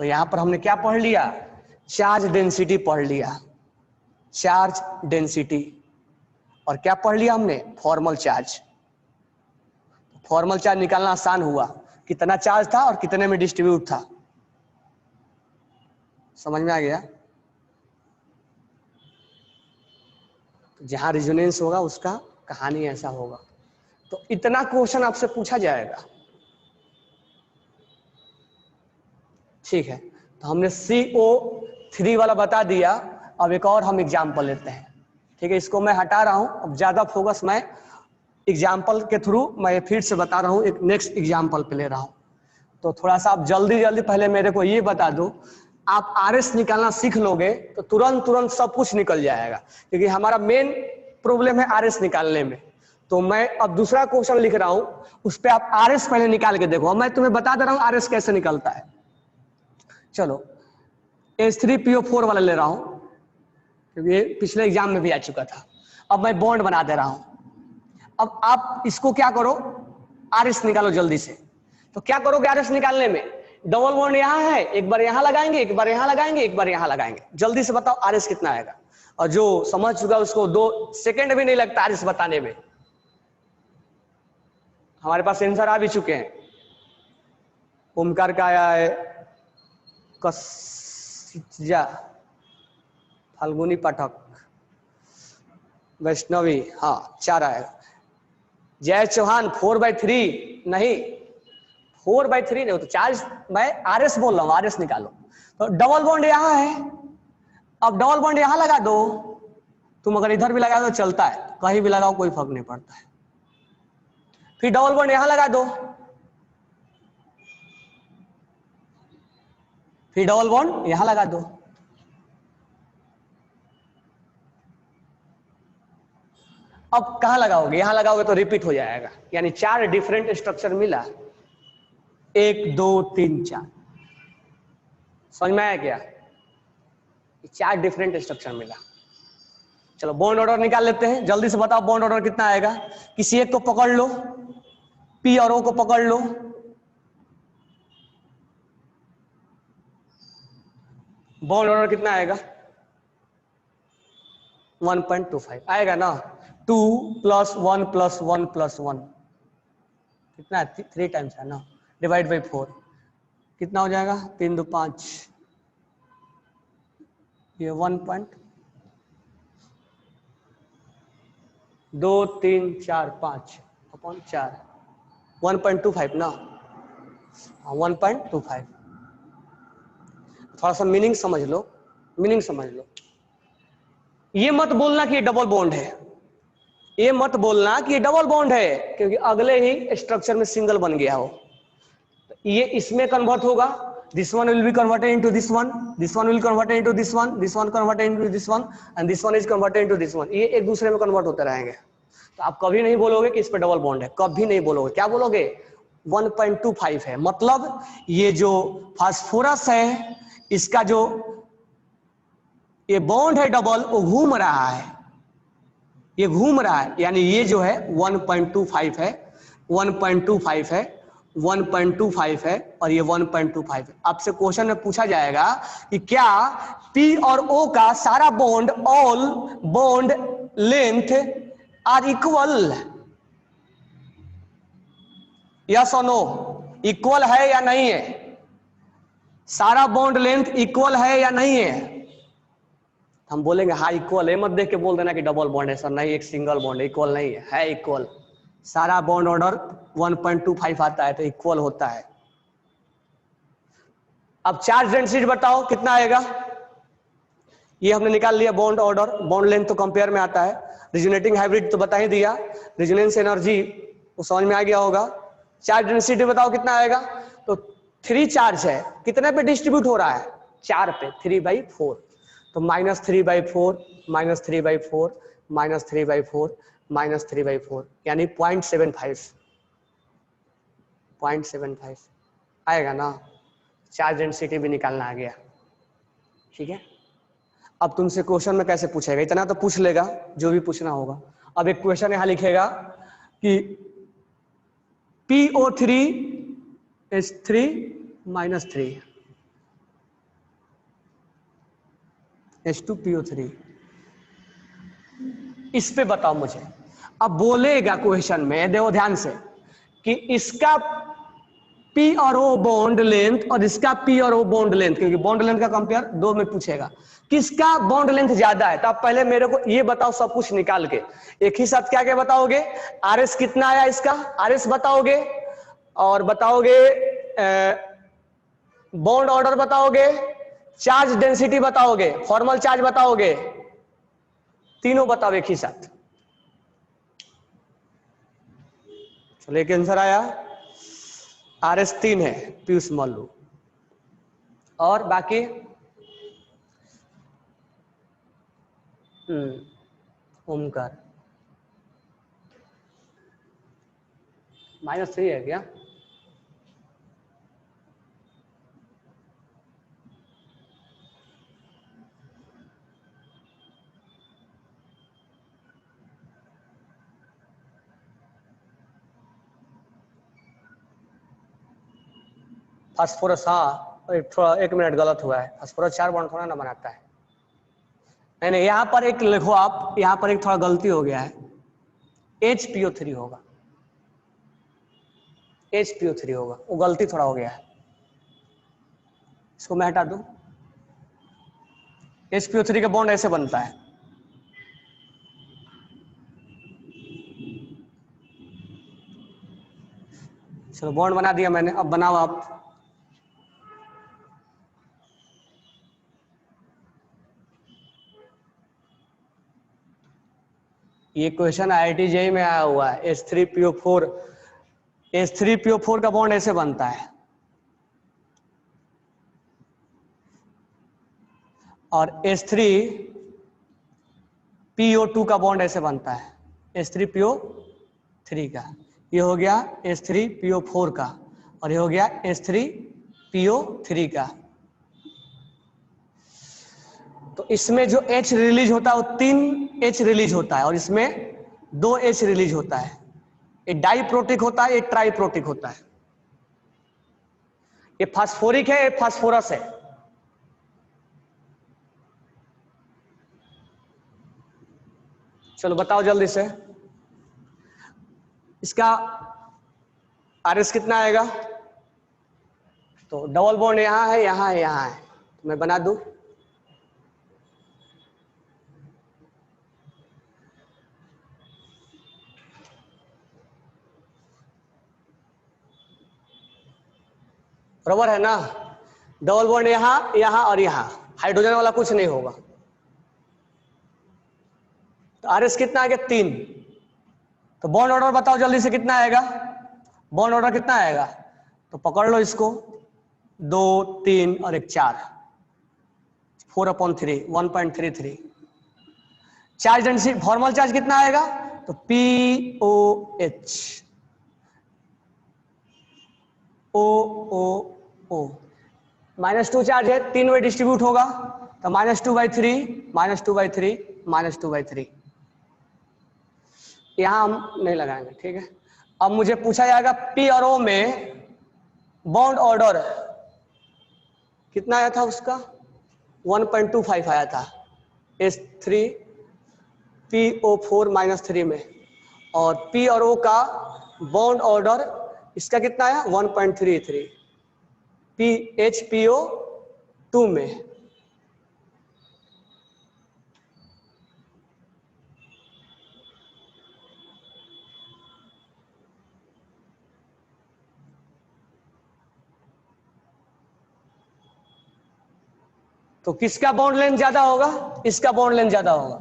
तो यहां पर हमने क्या पढ़ लिया, चार्ज डेंसिटी पढ़ लिया, चार्ज डेंसिटी, और क्या पढ़ लिया हमने, फॉर्मल चार्ज। फॉर्मल चार्ज निकालना आसान हुआ, कितना चार्ज था और कितने में डिस्ट्रीब्यूट था, समझ में आ गया। तो जहां रेजोनेंस होगा उसका कहानी ऐसा होगा। तो इतना क्वेश्चन आपसे पूछा जाएगा, ठीक है। तो हमने CO3 वाला बता दिया। अब एक और हम एग्जाम्पल लेते हैं, ठीक है। इसको मैं हटा रहा हूं, अब ज्यादा फोकस मैं एग्जाम्पल के थ्रू मैं फिर से बता रहा हूं, एक नेक्स्ट एग्जाम्पल पे ले रहा हूं। तो थोड़ा सा आप जल्दी जल्दी पहले मेरे को ये बता दो, आप RS निकालना सीख लोगे तो तुरंत सब कुछ निकल जाएगा, क्योंकि हमारा मेन प्रॉब्लम है RS निकालने में। तो मैं अब दूसरा क्वेश्चन लिख रहा हूं, उस पर आप RS पहले निकाल के देखो। मैं तुम्हें बता दे रहा हूं RS कैसे निकलता है। चलो H3PO4 वाला ले रहा हूं, क्योंकि ये पिछले एग्जाम में भी आ चुका था। अब मैं बॉन्ड बना दे रहा हूं। अब आप इसको क्या करो, RS निकालो जल्दी से। तो क्या करोगे RS निकालने में, डबल बॉन्ड यहां है, एक बार यहां लगाएंगे, एक बार यहां लगाएंगे, एक बार यहां लगाएंगे। जल्दी से बताओ RS कितना आएगा। और जो समझ चुका उसको 2 सेकंड भी नहीं लगता आरिस बताने में। हमारे पास आंसर आ भी चुके हैं। ओमकार का आया है, कसिजा, फाल्गुनी पाठक, वैष्णवी, हाँ 4 आएगा। जय चौहान 4/3 नहीं, 4/3 नहीं, तो 4, मैं RS बोल रहा हूँ, RS निकालो। तो डबल बॉन्ड यहां है, अब डबल बॉन्ड यहां लगा दो, तुम अगर इधर भी लगा दो चलता है, कहीं भी लगाओ कोई फर्क नहीं पड़ता है। फिर डबल बॉन्ड यहां लगा दो, फिर डबल बॉन्ड यहां लगा दो। अब कहां लगाओगे, यहां लगाओगे तो रिपीट हो जाएगा, यानी 4 डिफरेंट स्ट्रक्चर मिला, 1 2 3 4। समझ में आया क्या? 4 डिफरेंट स्ट्रक्चर मिला। चलो बॉन्ड ऑर्डर निकाल लेते हैं, जल्दी से बताओ बॉन्ड ऑर्डर कितना आएगा। किसी एक को पकड़ लो, P और O को पकड़ लो, बॉन्ड ऑर्डर कितना आएगा? 1.25 आएगा ना। 2 + 1 + 1 + 1 कितना है? 3 टाइम्स है ना, डिवाइड बाई 4 कितना हो जाएगा? 3 2 5, ये 1.234 1.25 ना, 1.25। थोड़ा सा मीनिंग समझ लो, मीनिंग समझ लो। ये मत बोलना कि ये डबल बॉन्ड है, ये मत बोलना कि ये डबल बॉन्ड है, क्योंकि अगले ही स्ट्रक्चर में सिंगल बन गया हो। ये इसमें कन्वर्ट होगा, this one will be converted into this one, this one will converted into this one, this one converted into this one, and this one is converted into this one। ये एक दूसरे में कन्वर्ट होते रहेंगे। तो आप कभी नहीं बोलोगे कि इस पे डबल बॉन्ड है, कभी नहीं बोलोगे। क्या बोलोगे? 1.25 है। मतलब ये जो फास्फोरस है, इसका जो ये बॉन्ड है डबल, वो घूम रहा है, ये घूम रहा है, यानी ये जो है 1.25 है, 1.25 है, 1.25 है, और ये 1.25 है। आपसे क्वेश्चन में पूछा जाएगा कि क्या P और O का सारा bond, all bond length are equal, yes और नो? इक्वल है या नहीं है? सारा बॉन्ड लेंथ इक्वल है या नहीं है? हम बोलेंगे हाँ इक्वल है। मत देख के बोल देना कि डबल बॉन्ड है। सर नहीं, एक सिंगल बॉन्ड है, इक्वल नहीं है, है इक्वल। सारा बॉन्ड ऑर्डर 1.25 आता है तो इक्वल होता है। अब चार्ज डेंसिटी बताओ कितना आएगा। ये हमने निकाल लिया बॉन्ड ऑर्डर, बॉन्ड लेंथ तो कंपेयर में आता है। रिजोनेटिंग हाइब्रिड तो बता ही दिया, रिजोनेंस एनर्जी वो समझ में आ गया होगा। चार्ज डेंसिटी बताओ कितना आएगा। तो 3 चार्ज है, कितने पे डिस्ट्रीब्यूट हो रहा है? 4 पे, 3/4। तो -3/4 -3/4 -3/4 -3/4 यानी 0.75 आएगा ना। चार्ज डेंसिटी भी निकालना आ गया, ठीक है। अब तुमसे क्वेश्चन में कैसे पूछेगा, इतना तो पूछ लेगा जो भी पूछना होगा। अब एक क्वेश्चन यहां लिखेगा कि PO3H3 -3 H2PO3, इस पे बताओ मुझे। अब बोलेगा क्वेश्चन में, देखो ध्यान से, कि इसका P और O बॉन्ड लेंथ और इसका P और O बॉन्ड लेंथ, क्योंकि बॉन्ड लेंथ का कंपेयर 2 में पूछेगा, किसका बॉन्ड लेंथ ज्यादा है। तो आप पहले मेरे को ये बताओ, सब कुछ निकाल के एक ही साथ क्या क्या बताओगे। RS कितना आया इसका, RS बताओगे, और बताओगे बॉन्ड ऑर्डर बताओगे, चार्ज डेंसिटी बताओगे, फॉर्मल चार्ज बताओगे, तीनों बताओ एक ही साथ। चलो एक आंसर आया, RS 3 है, पीयूष मल्लू। और बाकी ओमकार -3 है क्या? फास्फोरस, हाँ थोड़ा 1 मिनट गलत हुआ है, फास्फोरस 4 बॉन्ड थोड़ा ना बनाता है। नहीं नहीं, यहां पर एक लिखो आप, यहां पर एक थोड़ा गलती हो गया है, HPO3 होगा, HPO3 होगा, वो गलती थोड़ा हो गया है, इसको मैं हटा दूं। HPO3 का बॉन्ड ऐसे बनता है, चलो बॉन्ड बना दिया मैंने, अब बनाओ आप। ये क्वेश्चन IIT JEE में आया हुआ है। H3PO4 का बॉन्ड ऐसे बनता है, और H3PO2 का बॉन्ड ऐसे बनता है, H3PO3 का। ये हो गया H3PO4 का, और ये हो गया H3PO3 का। तो इसमें जो H रिलीज होता है वो 3 H रिलीज होता है, और इसमें 2 H रिलीज होता है। एक डाइप्रोटिक होता है, एक ट्राइप्रोटिक होता है। ये फास्फोरिक है, ये फास्फोरस है। चलो बताओ जल्दी से, इसका RS कितना आएगा? तो डबल बॉन्ड यहां है, यहां है, यहां है, तो मैं बना दूं। बराबर है ना? डबल बॉन्ड यहां, यहां और यहां, हाइड्रोजन वाला कुछ नहीं होगा। तो RS कितना आ गया? 3। तो बॉन्ड ऑर्डर बताओ जल्दी से कितना आएगा? बॉन्ड ऑर्डर कितना आएगा? तो पकड़ लो इसको, 2, 3 और 1 4, 4/3, 1.33। चार्ज डेंसिटी, फॉर्मल चार्ज कितना आएगा? तो POH, OOO, -2 चार्ज है, 3 में डिस्ट्रीब्यूट होगा, तो -2/3, -2/3, -2/3। यहां हम नहीं लगाएंगे, ठीक है। अब मुझे पूछा जाएगा P और O में बॉन्ड ऑर्डर कितना आया था उसका? 1.25 आया था H3PO4-3 में, और P और O का बॉन्ड ऑर्डर इसका कितना आया? 1.33 HPO2 में। तो किसका बॉन्ड लेंथ ज्यादा होगा? इसका बॉन्ड लेंथ ज्यादा होगा।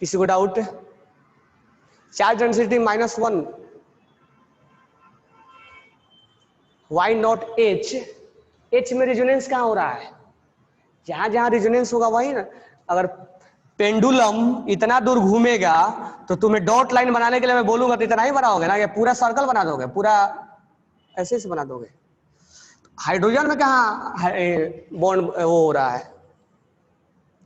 किसी को doubt? Charge density -1, why not H? H में रिजोनेंस कहां हो रहा है? जहां जहां रिजोनेंस होगा वही ना। अगर पेंडुलम इतना दूर घूमेगा तो तुम्हें डॉट लाइन बनाने के लिए मैं बोलूंगा तो इतना ही बनाओगे ना, कि पूरा सर्कल बना दोगे, पूरा ऐसे से बना दोगे। हाइड्रोजन में कहाँ बॉन्ड वो हो रहा है?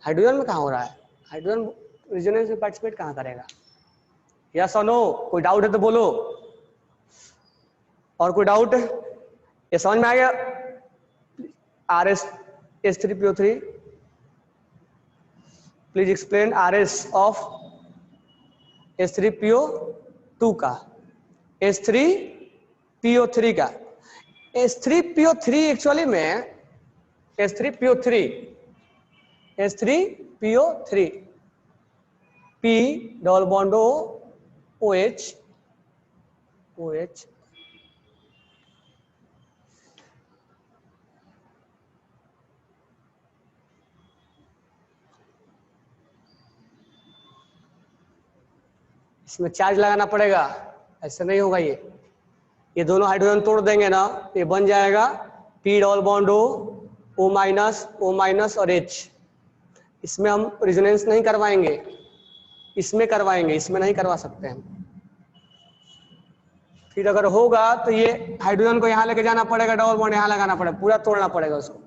हाइड्रोजन में कहाँ हो रहा है? हाइड्रोजन रिजोनेंस में पार्टिसिपेट कहाँ करेगा? यस और नो? कोई डाउट है तो बोलो। और कोई डाउट? ये समझ में आ गया? RS H3PO3, please explain RS of H3PO2 का, H3PO3 का। H3PO3 एक्चुअली में H3PO3 P double bond OH, इसमें चार्ज लगाना पड़ेगा, ऐसे नहीं होगा। ये दोनों हाइड्रोजन तोड़ देंगे ना, ये बन जाएगा P double bond O minus और H। इसमें हम रिजोनेंस नहीं करवाएंगे, इसमें करवाएंगे, इसमें नहीं करवा सकते हम। फिर अगर होगा तो ये हाइड्रोजन को यहां लेके जाना पड़ेगा, डबल बॉन्ड यहां लगाना पड़ेगा, पूरा तोड़ना पड़ेगा उसको।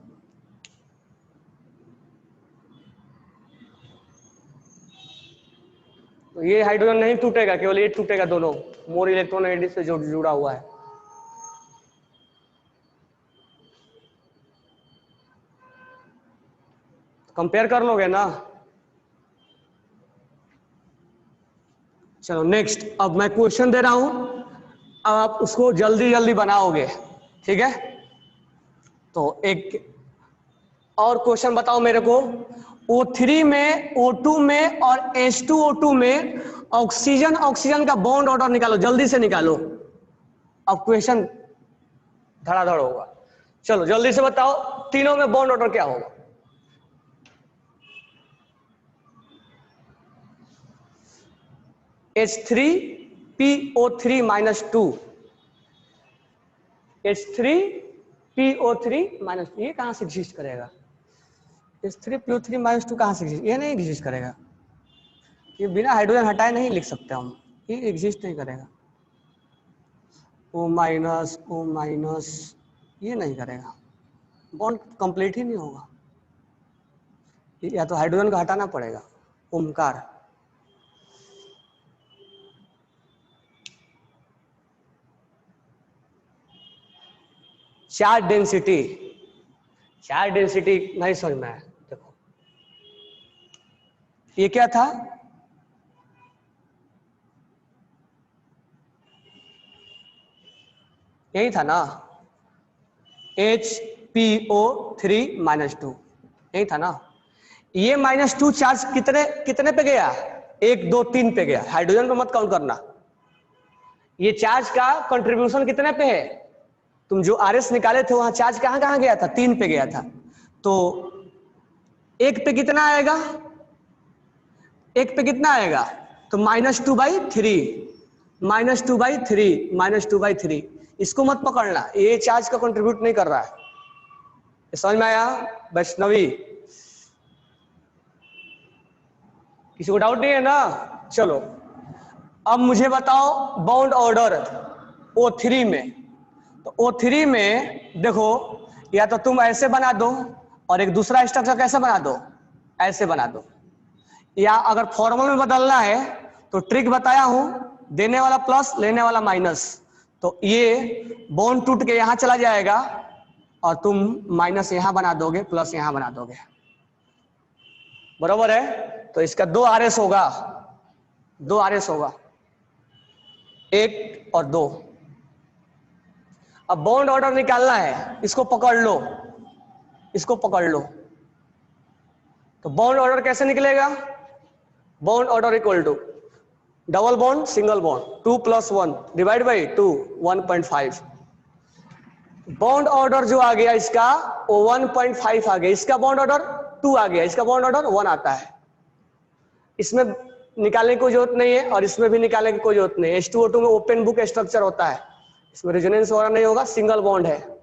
तो ये हाइड्रोजन नहीं टूटेगा, केवल ये टूटेगा, दोनों मोर इलेक्ट्रॉन एडी से जुड़ा हुआ है। कंपेयर कर लोगे ना? चलो नेक्स्ट, अब मैं क्वेश्चन दे रहा हूं, अब आप उसको जल्दी जल्दी बनाओगे, ठीक है? तो एक और क्वेश्चन बताओ मेरे को, O3 में, O2 में और H2O2 में ऑक्सीजन ऑक्सीजन का बॉन्ड ऑर्डर निकालो, जल्दी से निकालो। अब क्वेश्चन धड़ाधड़ होगा, चलो जल्दी से बताओ, तीनों में बॉन्ड ऑर्डर क्या होगा? H3PO3 -2, H3PO3 -2, ये कहां से एग्जिस्ट करेगा? H3PO3 -2 कहां से एग्जिस्ट, ये नहीं एग्जिस्ट करेगा, ये बिना हाइड्रोजन हटाए नहीं लिख सकते हम, ये एग्जिस्ट नहीं करेगा। O-, ये नहीं करेगा, बॉन्ड कंप्लीट ही नहीं होगा, या तो हाइड्रोजन को हटाना पड़ेगा। Omkar, charge density, charge density नहीं समझ में आया। देखो ये क्या था? यही था ना, HPO3 -2, यही था ना। ये -2 चार्ज कितने कितने पे गया? 1 2 3 पे गया, हाइड्रोजन को मत काउंट करना। ये चार्ज का कंट्रीब्यूशन कितने पे है? तुम जो RS निकाले थे वहां चार्ज कहां कहां गया था? 3 पे गया था, तो 1 पे कितना आएगा? 1 पे कितना आएगा? तो -2/3, -2/3, -2/3। इसको मत पकड़ना, ये चार्ज का कंट्रीब्यूट नहीं कर रहा है। समझ में आया वैष्णवी? किसी को डाउट नहीं है ना? चलो अब मुझे बताओ बॉन्ड ऑर्डर O3 में। तो O3 में देखो, या तो तुम ऐसे बना दो और एक दूसरा स्ट्रक्चर कैसे बना दो, ऐसे बना दो, या अगर फॉर्मूला में बदलना है तो ट्रिक बताया हूं, देने वाला प्लस लेने वाला माइनस, तो ये बॉन्ड टूट के यहां चला जाएगा और तुम माइनस यहां बना दोगे, प्लस यहां बना दोगे, बराबर है? तो इसका 2 RS होगा, 2 RS होगा, 1 और 2। अब बॉन्ड ऑर्डर निकालना है, इसको पकड़ लो, इसको पकड़ लो। तो बॉन्ड ऑर्डर कैसे निकलेगा? Bond order equal to double bond single bond, 2 + 1 divide by 2, 1.5। Bond order जो आ गया इसका वो 1.5 आ गया, इसका बॉन्ड ऑर्डर 2 आ गया, इसका बॉन्ड ऑर्डर 1 आता है। इसमें निकालने की कोई जरूरत नहीं है और इसमें भी निकालने की कोई जरूरत नहीं है। H2O2 में ओपन बुक स्ट्रक्चर होता है, इसमें रेजोनेंस वगैरह नहीं होगा, सिंगल बॉन्ड है,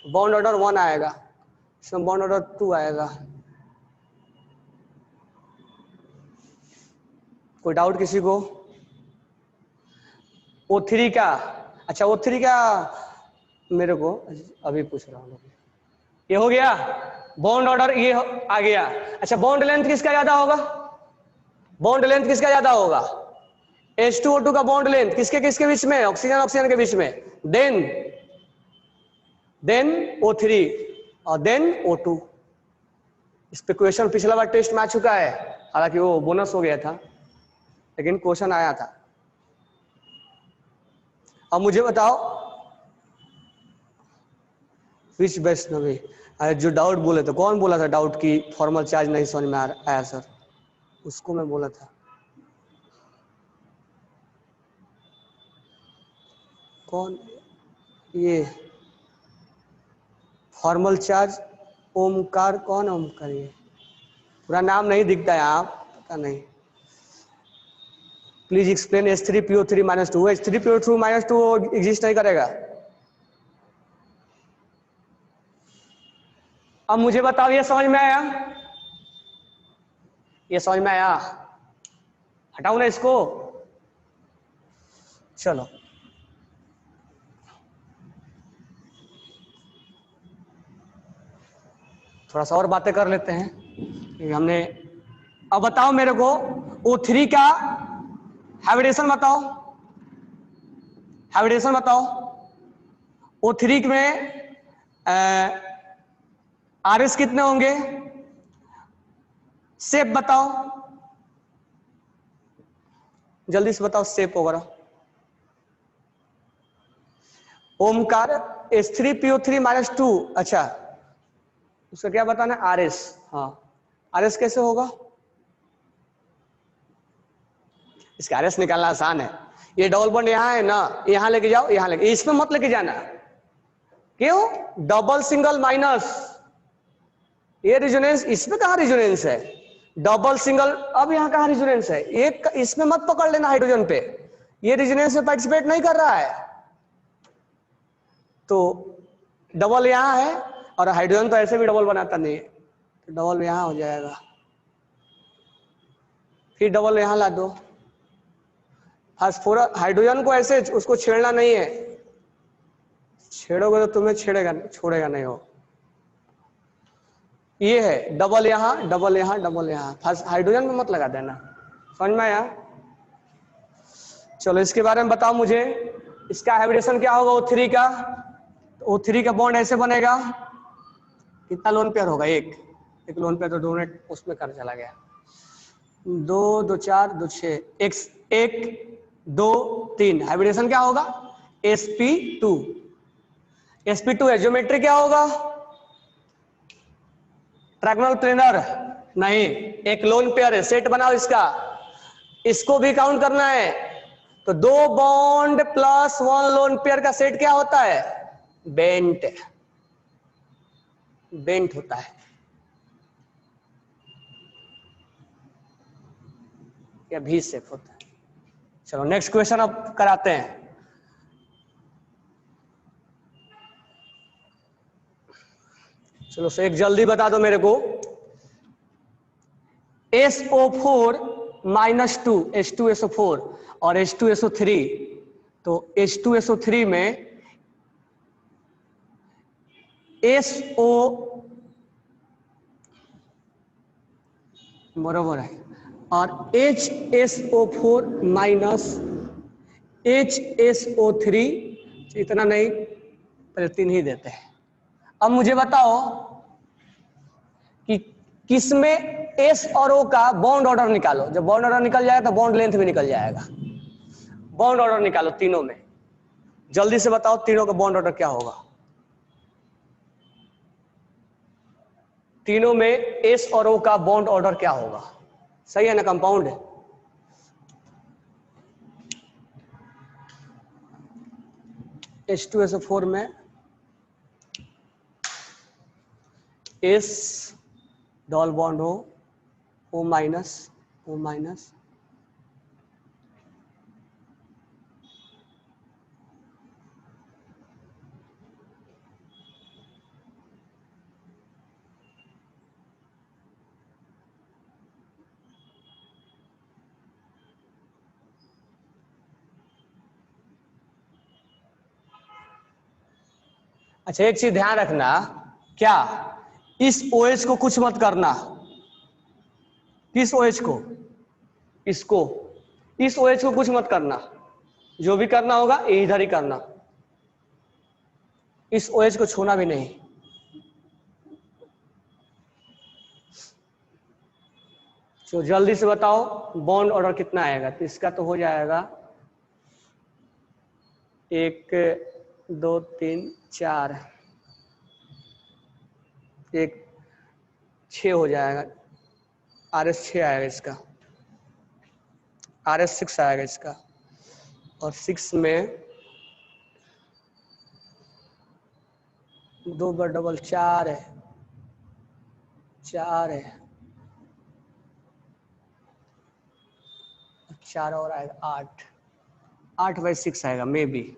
बॉन्ड ऑर्डर 1 आएगा, इसमें बॉन्ड ऑर्डर 2 आएगा। कोई डाउट किसी को? O3 का, अच्छा O3 का मेरे को अभी पूछ रहा हूँ, ये हो गया बॉन्ड ऑर्डर, ये आ गया। अच्छा बॉन्ड लेंथ किसका ज्यादा होगा? बॉन्ड लेंथ किसका ज्यादा होगा? H2O2 का बॉन्ड लेंथ किसके किसके बीच में? ऑक्सीजन ऑक्सीजन के बीच में। देन O3 और देन O2। इस पे क्वेश्चन पिछला बार टेस्ट में आ चुका है, हालांकि वो बोनस हो गया था, लेकिन क्वेश्चन आया था। अब मुझे बताओ विच वैष्णवी, जो डाउट बोले थे, कौन बोला था डाउट की फॉर्मल चार्ज नहीं समझ में आया सर? उसको मैं बोला था, कौन? ये फॉर्मल चार्ज ओमकार, कौन ओमकार? ये पूरा नाम नहीं दिखता है, आप पता नहीं। Please explain H3PO3 -2। H3PO2 -2 exist नहीं करेगा। अब मुझे बताओ, ये समझ में आया? ये समझ में आया? हटाऊ ना इसको? चलो थोड़ा सा और बातें कर लेते हैं हमने। अब बताओ मेरे को O3 का हाइब्रिडेशन बताओ, हाइब्रिडेशन बताओ। O3 में RS कितने होंगे? शेप बताओ, जल्दी से बताओ शेप वगैरह। ओमकार H3PO3-2, अच्छा उसका क्या बताना, RS। हाँ RS कैसे होगा, इसका RS निकालना आसान है। ये डबल बॉन्ड यहां है ना, यहां लेके जाओ, यहां लेके, इसमें मत लेके जाना। क्यों, डबल सिंगल माइनस, ये रिजोनेंस, इसमें कहां रिजोनेंस है, डबल सिंगल, अब यहां कहां रिजोनेंस है, एक इसमें मत पकड़ लेना हाइड्रोजन पे, ये रिजोनेंस में पार्टिसिपेट नहीं कर रहा है, तो डबल यहां है, और हाइड्रोजन तो ऐसे भी डबल बनाता नहीं है, तो डबल यहां हो जाएगा, फिर डबल यहां ला दो। फास्फोरस, हाइड्रोजन को ऐसे उसको छेड़ना नहीं है, छेड़ोगे तो तुम्हें छेड़ेगा, छोड़ेगा नहीं हो। ये है डबल यहां, डबल यहां, डबल यहां, हाइड्रोजन में मत लगा देना, समझ में आया। चलो इसके बारे में बताओ मुझे, इसका हाइब्रिडेशन क्या होगा O3 का, तो O3 का बॉन्ड ऐसे बनेगा, कितना लोन पेयर होगा, एक लोन पेयर, तो डोनेट उसमें कर चला गया, 2 2 4 2 6, 1 2 3, हाइब्रिडेशन क्या होगा sp2, sp2 है, ज्योमेट्री क्या होगा, ट्रायगोनल प्लेनर नहीं, एक लोन पेयर है, सेट बनाओ इसका, इसको भी काउंट करना है, तो 2 बॉन्ड प्लस 1 लोन पेयर का सेट क्या होता है, बेंट, बेंट होता है, या भी शेप होता है। चलो नेक्स्ट क्वेश्चन अब कराते हैं। चलो एक जल्दी बता दो मेरे को, SO4-2 H2SO4 और H2SO3, तो H2SO3 में SO बराबर है, और HSO4-HSO3, इतना नहीं, पहले 3 ही देते हैं। अब मुझे बताओ कि किसमें S और O का बॉन्ड ऑर्डर निकालो, जब बॉन्ड ऑर्डर निकल जाएगा तो बॉन्ड लेंथ भी निकल जाएगा, बॉन्ड ऑर्डर निकालो तीनों में, जल्दी से बताओ तीनों का बॉन्ड ऑर्डर क्या होगा, तीनों में S और O का बॉन्ड ऑर्डर क्या होगा, सही है ना, कंपाउंड है। H2SO4 में S डबल बॉन्ड हो, O माइनस, O माइनस, अच्छा एक चीज ध्यान रखना, क्या, इस OH को कुछ मत करना, किस OH को, इसको, इस OH को कुछ मत करना, जो भी करना होगा इधर ही करना, इस OH को छूना भी नहीं। तो जल्दी से बताओ बॉन्ड ऑर्डर कितना आएगा, तो इसका तो हो जाएगा 1 2 3 4, 6 हो जाएगा, RS 6 आएगा इसका, RS 6 आएगा इसका, और 6 में 2 × डबल 4 है, 4 है, 4 और आएगा 8, 8/6 आएगा, मे बी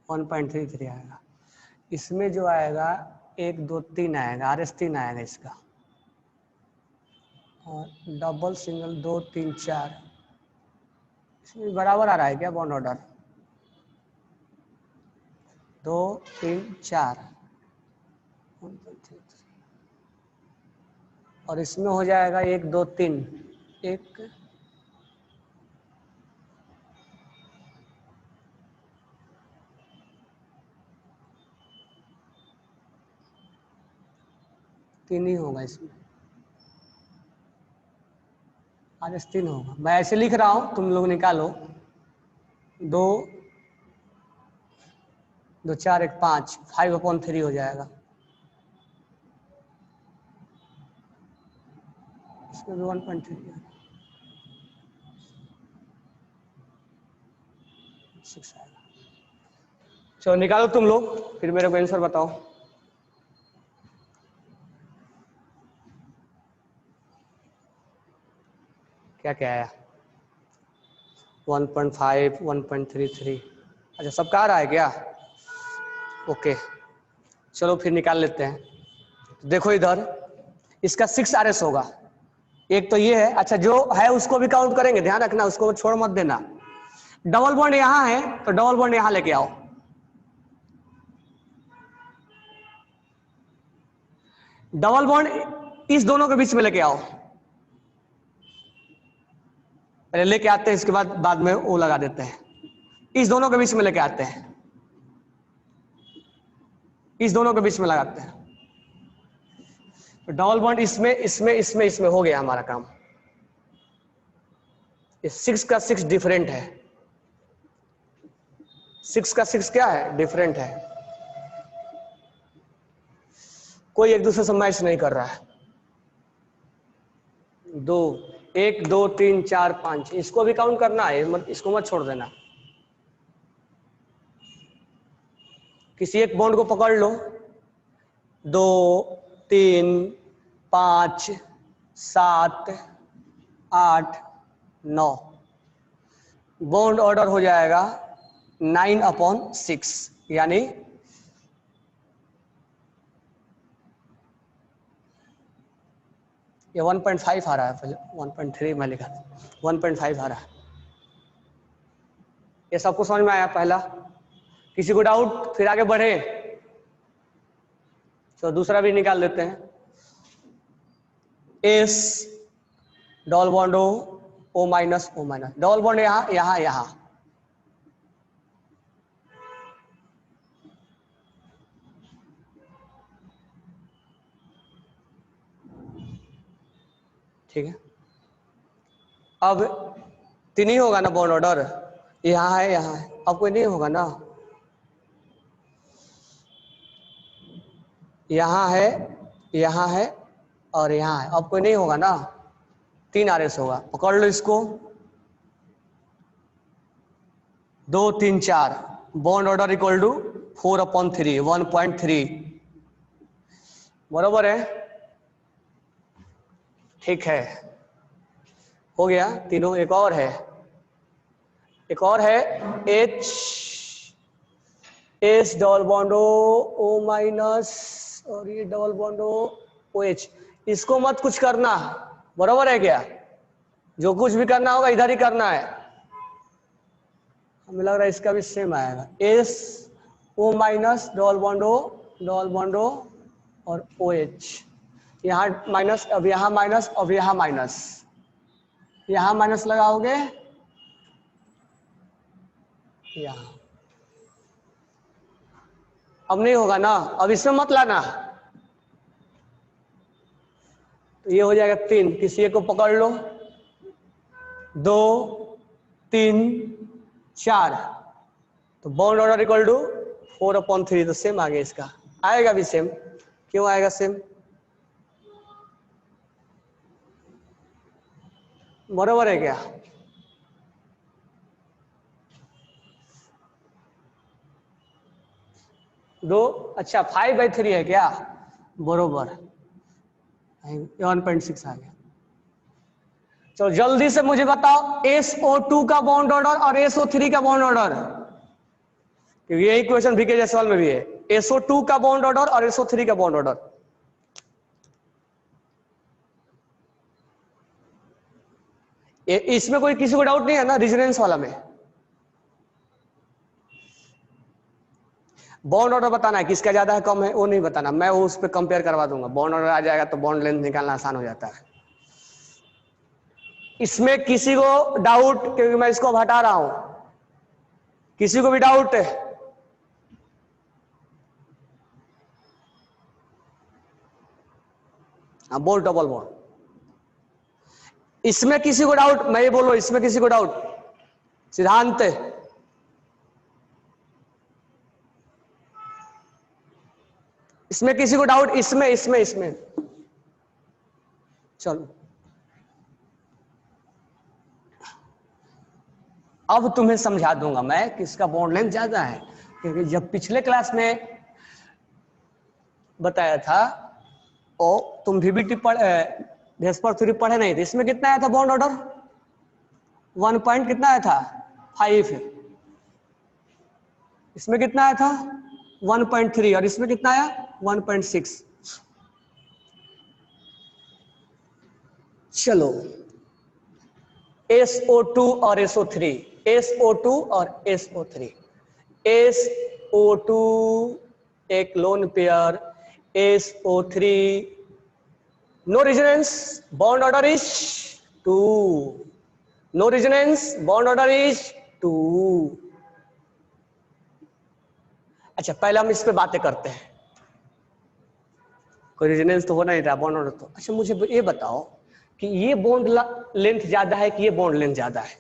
1.33 आएगा, इसमें जो आएगा 1 2 3 आएगा, RS 3 आएगा इसका, और डबल सिंगल 2 3 4, इसमें बराबर आ रहा है क्या बॉन्ड ऑर्डर, 2 3 4, और इसमें हो जाएगा 1 2 3, 1 2 3 ही होगा इसमें, RS 3 होगा। मैं ऐसे लिख रहा हूं, तुम लोग निकालो। 2 2 4 1 5, 5/3 हो जाएगा। इसमें भी 1.3 6 आएगा। चलो निकालो तुम लोग, फिर मेरे को आंसर बताओ। क्या क्या आया? 1.5, 1.33। अच्छा सबका आ रहा है क्या? ओके चलो फिर निकाल लेते हैं। देखो इधर इसका 6 RS होगा। एक तो ये है, अच्छा जो है उसको भी काउंट करेंगे, ध्यान रखना, उसको छोड़ मत देना। डबल बॉन्ड यहां है तो डबल बॉन्ड यहां लेके आओ। डबल बॉन्ड इस दोनों के बीच में लेके आओ। पहले लेके आते हैं, इसके बाद में वो लगा देते हैं। इस दोनों के बीच में लेके आते हैं, इस दोनों के बीच में लगाते हैं। तो डबल बॉन्ड इसमें इसमें इसमें इसमें हो गया हमारा काम। ये 6 का 6 डिफरेंट है। 6 का 6 क्या है? डिफरेंट है। कोई एक दूसरे से मैच नहीं कर रहा है। 2 1 2 3 4 5, इसको भी काउंट करना है, इसको मत छोड़ देना। किसी एक बॉन्ड को पकड़ लो। 2 3 5 7 8 9, बॉन्ड ऑर्डर हो जाएगा 9/6, यानी ये 1.5 आ रहा है। 1.3 मैं लिखा, 1.5 आ रहा है। ये सबको समझ में आया? पहला किसी को डाउट? फिर आगे बढ़े। तो दूसरा भी निकाल लेते हैं। S double bond O minus O minus, double bond यहां यहां यहां। ठीक है, अब 3 ही होगा ना बॉन्ड ऑर्डर? यहां है यहां है, अब कोई नहीं होगा ना? यहां है और यहां है, अब कोई नहीं होगा ना? 3 RS होगा। पकड़ लो इसको। 2 3 4, बॉन्ड ऑर्डर इक्वल टू 4/3, 1.3 बराबर है। ठीक है, हो गया तीनों। एक और है H S double bond O minus, और ये डबल बॉन्ड OH। इसको मत कुछ करना, बराबर है क्या? जो कुछ भी करना होगा इधर ही करना है। हमें लग रहा है इसका भी सेम आएगा। S O minus double bond O और OH। यहाँ माइनस, अब यहाँ माइनस, अब यहाँ माइनस, यहाँ माइनस लगाओगे यहाँ। अब नहीं होगा ना? अब इसमें मत लाना। तो ये हो जाएगा 3। किसी एक को पकड़ लो। 2 3 4, तो बॉन्ड ऑर्डर इक्वल टू 4/3, तो सेम आ गया। इसका आएगा भी सेम। क्यों आएगा सेम? बराबर है क्या? दो, अच्छा 5/3 है क्या? बरोबर, 1.6 आ गया। चलो जल्दी से मुझे बताओ SO2 का बॉन्ड ऑर्डर और SO3 का बॉन्ड ऑर्डर, क्योंकि यही क्वेश्चन VK जायसवाल में भी है। SO2 का बॉन्ड ऑर्डर और SO3 का बॉन्ड ऑर्डर। इसमें कोई किसी को डाउट नहीं है ना? रेजोनेंस वाला में बॉन्ड ऑर्डर बताना है, किसका ज्यादा है कम है वो नहीं बताना, मैं वो उस पर कंपेयर करवा दूंगा। बॉन्ड ऑर्डर आ जाएगा तो बॉन्ड लेंथ निकालना आसान हो जाता है। इसमें किसी को डाउट? क्योंकि मैं इसको हटा रहा हूं। किसी को भी डाउट है? हाँ बोल डबल बॉन्ड। इसमें किसी को डाउट? मैं ये बोल रहा हूं, इसमें किसी को डाउट? सिद्धांत इसमें किसी को डाउट? इसमें इसमें इसमें चलो अब तुम्हें समझा दूंगा मैं कि इसका बॉन्ड लेंथ ज्यादा है, क्योंकि जब पिछले क्लास में बताया था ओ तुम VBT भेस्पर थ्योरी पढ़े नहीं थे, इसमें कितना आया था बॉन्ड ऑर्डर? 1 पॉइंट कितना आया था? 5। इसमें कितना आया था? 1.3। और इसमें कितना आया? 1.6। चलो SO2 और SO3, SO2 और SO3, SO2 एक lone pair, SO3 no resonance, bond order is 2। No resonance, bond order is 2। अच्छा पहले हम इस पे बातें करते हैं, कोई रेजोनेंस तो होना ही था, बॉन्ड ऑर्डर तो। अच्छा मुझे ये बताओ कि ये बॉन्ड लेंथ ज्यादा है कि ये बॉन्ड लेंथ ज्यादा है?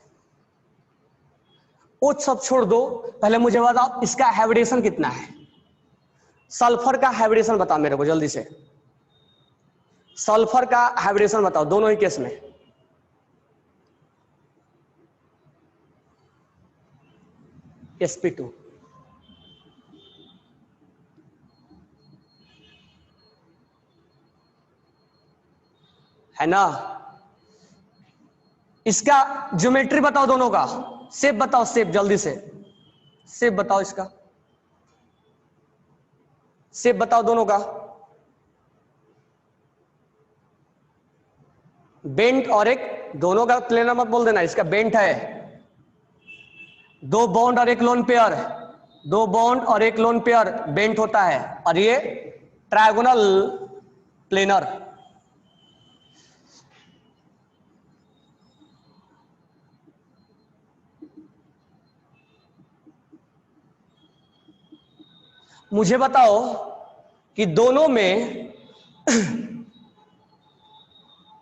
वो सब छोड़ दो, पहले मुझे बताओ इसका हाइब्रिडेशन कितना है? सल्फर का हाइब्रिडेशन बताओ मेरे को जल्दी से। सल्फर का हाइब्रिडेशन बताओ दोनों ही केस में। sp2 है ना? इसका ज्योमेट्री बताओ दोनों का, शेप बताओ, शेप जल्दी से शेप बताओ, इसका शेप बताओ दोनों का। बेंट और एक, दोनों का प्लेनर मत बोल देना, इसका बेंट है। 2 बॉन्ड और एक लोन पेयर, 2 बॉन्ड और एक लोन पेयर बेंट होता है, और ये ट्रायगोनल प्लेनर। मुझे बताओ कि दोनों में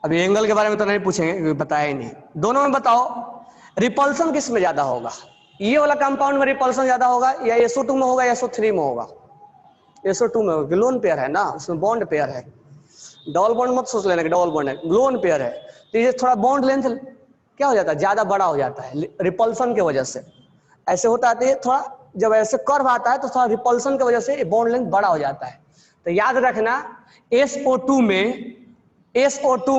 अभी एंगल के बारे में तो नहीं पूछेंगे क्योंकि बताया ही नहीं। दोनों में बताओ रिपल्सन किस में ज्यादा होगा? ये वाला कंपाउंड में रिपल्सन ज्यादा होगा या SO2 में होगा या SO3 में होगा? SO2 में होगा, लोन पेयर है ना, उसमें बॉन्ड पेयर है। डबल बॉन्ड मत सोच लेना कि डबल बॉन्ड है, लोन पेयर है, तो ये थोड़ा बॉन्ड लेंथ क्या हो जाता है, ज्यादा बड़ा हो जाता है रिपल्सन की वजह से। ऐसे होता है, तो ये थोड़ा जब ऐसे कर्व आता है तो थोड़ा रिपल्सन की वजह से बॉन्ड लेंथ बड़ा हो जाता है। तो याद रखना SO2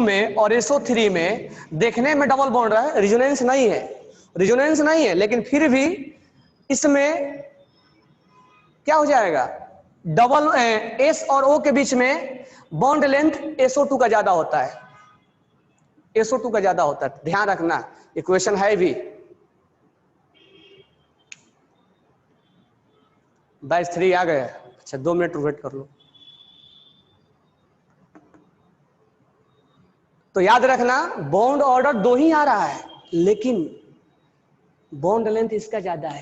में और SO3 में देखने में डबल बॉन्ड है, रिजोनेंस नहीं है, रिजोनेंस नहीं है, लेकिन फिर भी इसमें क्या हो जाएगा, डबल S और O के बीच में बॉन्ड लेंथ SO2 का ज्यादा होता है, SO2 का ज्यादा होता है, ध्यान रखना, इक्वेशन है भी। 22 आ गए। अच्छा 2 मिनट वेट कर लो। तो याद रखना बॉन्ड ऑर्डर 2 ही आ रहा है, लेकिन बॉन्ड लेंथ इसका ज्यादा है।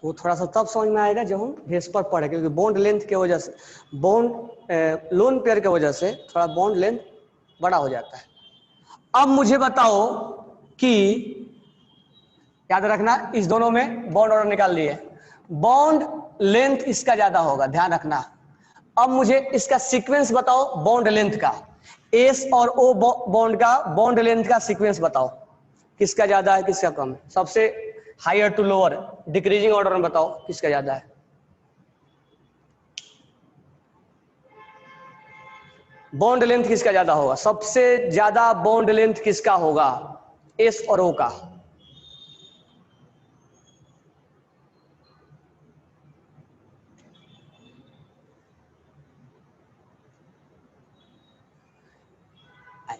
तो थोड़ा सा तब समझ में आएगा जब हम भेस्पर पढ़े, क्योंकि बॉन्ड लेंथ की वजह से, बॉन्ड लोन पेयर की वजह से थोड़ा बॉन्ड लेंथ बड़ा हो जाता है। अब मुझे बताओ कि याद रखना इस दोनों में बॉन्ड ऑर्डर निकाल लिए, बॉन्ड लेंथ इसका ज्यादा होगा, ध्यान रखना। अब मुझे इसका सीक्वेंस बताओ बॉन्ड लेंथ का, S और O बॉन्ड का बॉन्ड लेंथ का सीक्वेंस बताओ, किसका ज्यादा है किसका कम है, सबसे higher to lower decreasing order में बताओ किसका ज्यादा है। बॉन्ड लेंथ किसका ज्यादा होगा, सबसे ज्यादा बॉन्ड लेंथ किसका होगा, S और O का।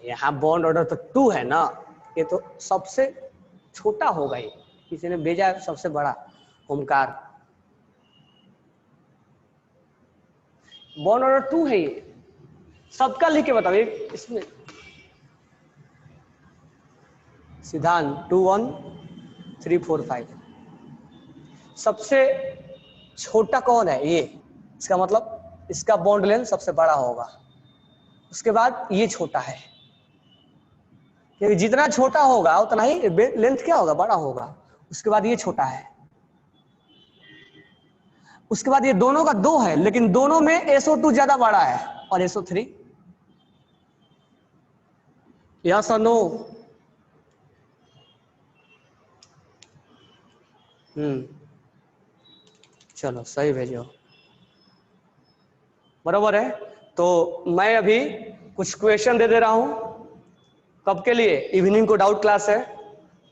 यहां बॉन्ड ऑर्डर तो 2 है ना, ये तो सबसे छोटा होगा, ये किसी ने भेजा है सबसे बड़ा, ओमकार। बॉन्ड ऑर्डर 2 है ये, सबका लिख के बताओ इसमें। सिद्धांत 2 1 3 4 5, सबसे छोटा कौन है ये, इसका मतलब इसका बॉन्ड लेंथ सबसे बड़ा होगा। उसके बाद ये छोटा है, क्योंकि जितना छोटा होगा उतना ही लेंथ क्या होगा, बड़ा होगा। उसके बाद ये छोटा है, उसके बाद ये दोनों का 2 है, लेकिन दोनों में SO2 ज्यादा बड़ा है और SO3। यस और नो? चलो सही भेजो, बराबर है। तो मैं अभी कुछ क्वेश्चन दे रहा हूं, कब के लिए? इवनिंग को डाउट क्लास है,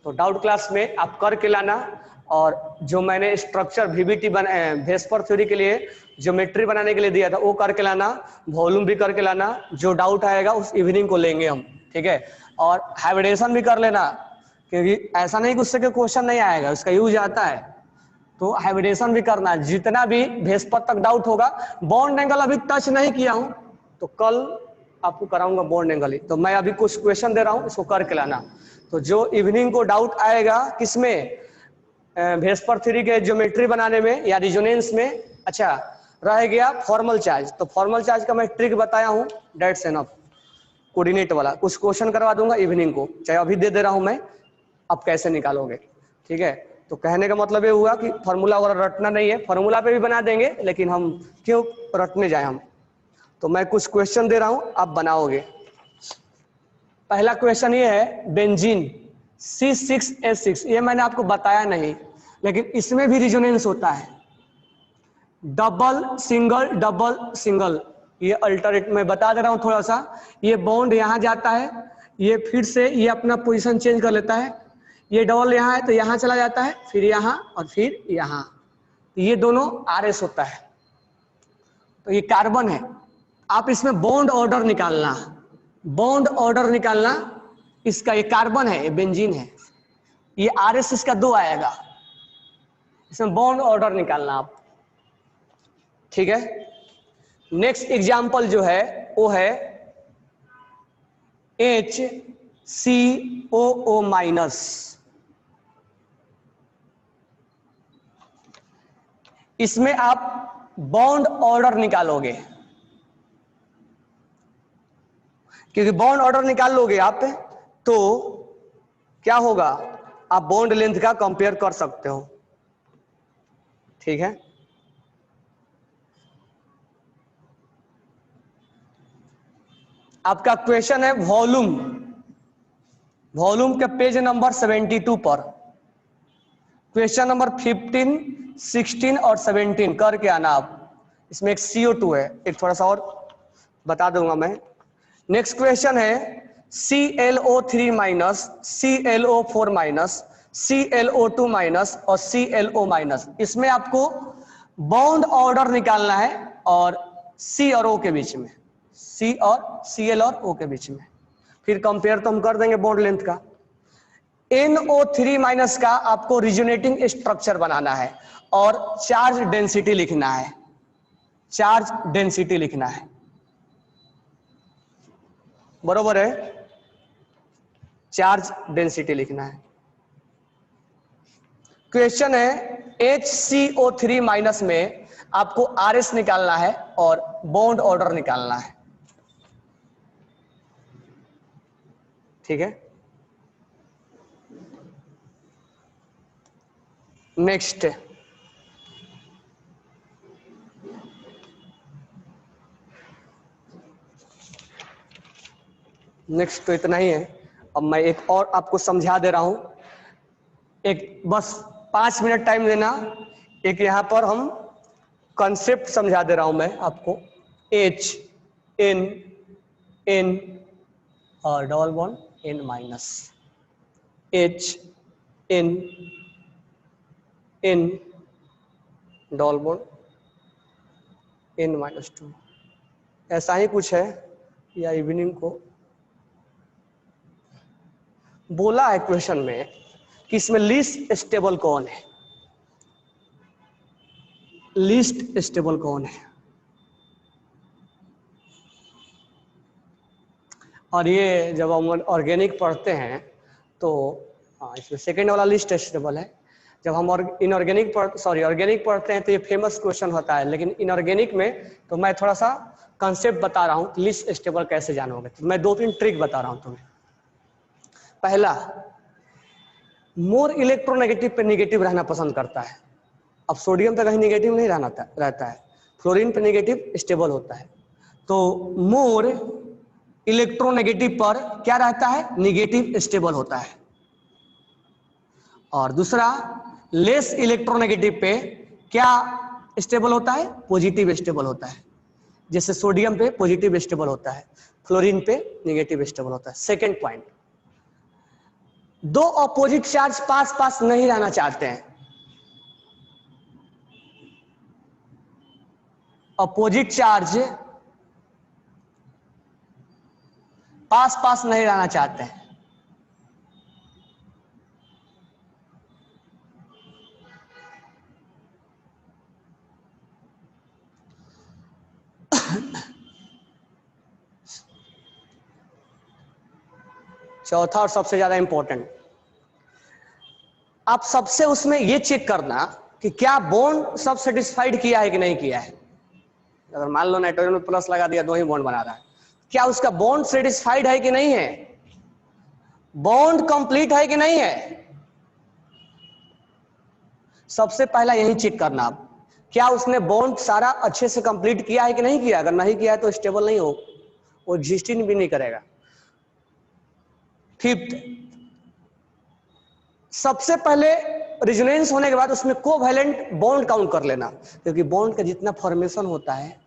तो डाउट क्लास में आप करके लाना। और जो मैंने स्ट्रक्चर VBT बना वेस्पर थ्योरी के लिए ज्योमेट्री बनाने के लिए दिया था वो करके लाना, वॉल्यूम भी करके लाना। जो डाउट आएगा उस इवनिंग को लेंगे हम, ठीक है। और हाइब्रिडेशन भी कर लेना, क्योंकि ऐसा नहीं कि उससे क्वेश्चन नहीं आएगा, उसका यूज आता है। तो हाइब्रिडेशन भी करना, जितना भी भेस्पर तक डाउट होगा। बॉन्ड एंगल अभी टच नहीं किया हूं, तो कल आपको कराऊंगा बॉन्ड एंगल ही। तो मैं अभी कुछ क्वेश्चन दे रहा हूं, इसको करके लाना। तो जो इवनिंग को डाउट आएगा किसमें, वेस्पर थ्योरी के ज्योमेट्री बनाने में या रिजोनेंस में। अच्छा, रह गया फॉर्मल चार्ज। तो फॉर्मल चार्ज का मैं ट्रिक बताया हूं, डेट्स एनफ, कोऑर्डिनेट वाला। कुछ क्वेश्चन करवा दूंगा इवनिंग को, चाहे अभी दे रहा हूं मैं, अब कैसे निकालोगे, ठीक है। तो कहने का मतलब ये हुआ कि फार्मूला वगैरह रटना नहीं है, फार्मूला पे भी बना देंगे, लेकिन हम क्यों रटने जाए हम। तो मैं कुछ क्वेश्चन दे रहा हूं, आप बनाओगे। पहला क्वेश्चन ये है, बेंजीन C6H6, ये मैंने आपको बताया नहीं, लेकिन इसमें भी रिजोनेंस होता है। डबल सिंगल, ये अल्टरनेट मैं बता दे रहा हूं थोड़ा सा। ये बॉन्ड यहां जाता है, ये फिर से ये अपना पोजीशन चेंज कर लेता है। ये डबल यहां है तो यहां चला जाता है, फिर यहां और फिर यहां। तो ये दोनों RS होता है। तो ये कार्बन है। आप इसमें बॉन्ड ऑर्डर निकालना, बॉन्ड ऑर्डर निकालना इसका। ये कार्बन है, ये बेंजीन है, ये RS इसका 2 आएगा। इसमें बॉन्ड ऑर्डर निकालना आप, ठीक है। नेक्स्ट एग्जाम्पल जो है वो है HCOO माइनस। इसमें आप बॉन्ड ऑर्डर निकालोगे, क्योंकि बॉन्ड ऑर्डर निकाल लोगे आप तो क्या होगा, आप बॉन्ड लेंथ का कंपेयर कर सकते हो, ठीक है। आपका क्वेश्चन है वॉल्यूम, वॉल्यूम के पेज नंबर 72 पर क्वेश्चन नंबर 15, 16 और 17 करके आना आप। इसमें एक CO2 है, एक थोड़ा सा और बता दूंगा मैं। नेक्स्ट क्वेश्चन है ClO3 minus, ClO4 minus, ClO2 minus और ClO माइनस। इसमें आपको बॉन्ड ऑर्डर निकालना है, और C और O के बीच में, C और Cl और O के बीच में। फिर कंपेयर तो हम कर देंगे बॉन्ड लेंथ का। NO3 माइनस का आपको रिजोनेटिंग स्ट्रक्चर बनाना है और चार्ज डेंसिटी लिखना है, चार्ज डेंसिटी लिखना है, बरोबर है। चार्ज डेंसिटी लिखना है। क्वेश्चन है HCO3 माइनस में आपको RS निकालना है और बॉन्ड ऑर्डर निकालना है, ठीक है। नेक्स्ट तो इतना ही है। अब मैं एक और आपको समझा दे रहा हूं, एक बस 5 मिनट टाइम देना। एक यहां पर हम कॉन्सेप्ट समझा दे रहा हूं मैं आपको। H N N और double bond N minus, H N N double bond N minus 2, ऐसा ही कुछ है। या इवनिंग को बोला है क्वेश्चन में कि इसमें लीस्ट स्टेबल कौन है, लीस्ट स्टेबल कौन है। और ये जब हम ऑर्गेनिक पढ़ते हैं तो इसमें सेकेंड वाला लीस्ट स्टेबल है। जब हम इनऑर्गेनिक ऑर्गेनिक पढ़ते हैं तो ये फेमस क्वेश्चन होता है, लेकिन इनऑर्गेनिक में तो मैं थोड़ा सा कंसेप्ट बता रहा हूँ लिस्ट स्टेबल कैसे जानोगे। तो मैं 2-3 ट्रिक बता रहा हूँ तुम्हें। पहला, मोर इलेक्ट्रोनेगेटिव पे निगेटिव रहना पसंद करता है। अब सोडियम पे कहीं निगेटिव नहीं रहता है, फ्लोरीन पे निगेटिव स्टेबल होता है, तो मोर इलेक्ट्रोनेगेटिव पर क्या रहता है, निगेटिव स्टेबल होता है। और दूसरा, लेस इलेक्ट्रोनेगेटिव पे क्या स्टेबल होता है, पॉजिटिव स्टेबल होता है। जैसे सोडियम पे पॉजिटिव स्टेबल होता है, फ्लोरीन पे निगेटिव स्टेबल होता है। सेकेंड पॉइंट, दो अपोजिट चार्ज पास पास नहीं रहना चाहते हैं। अपोजिट चार्ज पास पास नहीं रहना चाहते हैं। चौथा और सबसे ज्यादा इंपॉर्टेंट, आप सबसे उसमें ये चेक करना कि क्या बॉन्ड सब सेटिस्फाइड किया है कि नहीं किया है। अगर मान लो नाइट्रोजन में प्लस लगा दिया, 2 ही बॉन्ड बना रहा है, क्या उसका बॉन्ड सेटिस्फाइड है कि नहीं है, बॉन्ड कंप्लीट है कि नहीं है। सबसे पहला यही चेक करना आप, क्या उसने बॉन्ड सारा अच्छे से कंप्लीट किया है कि नहीं किया। अगर नहीं किया है तो स्टेबल नहीं हो, वो एग्जिस्टिंग भी नहीं करेगा। फिफ्थ, सबसे पहले रेजोनेंस होने के बाद उसमें कोवैलेंट बॉन्ड काउंट कर लेना, क्योंकि बॉन्ड का जितना फॉर्मेशन होता है,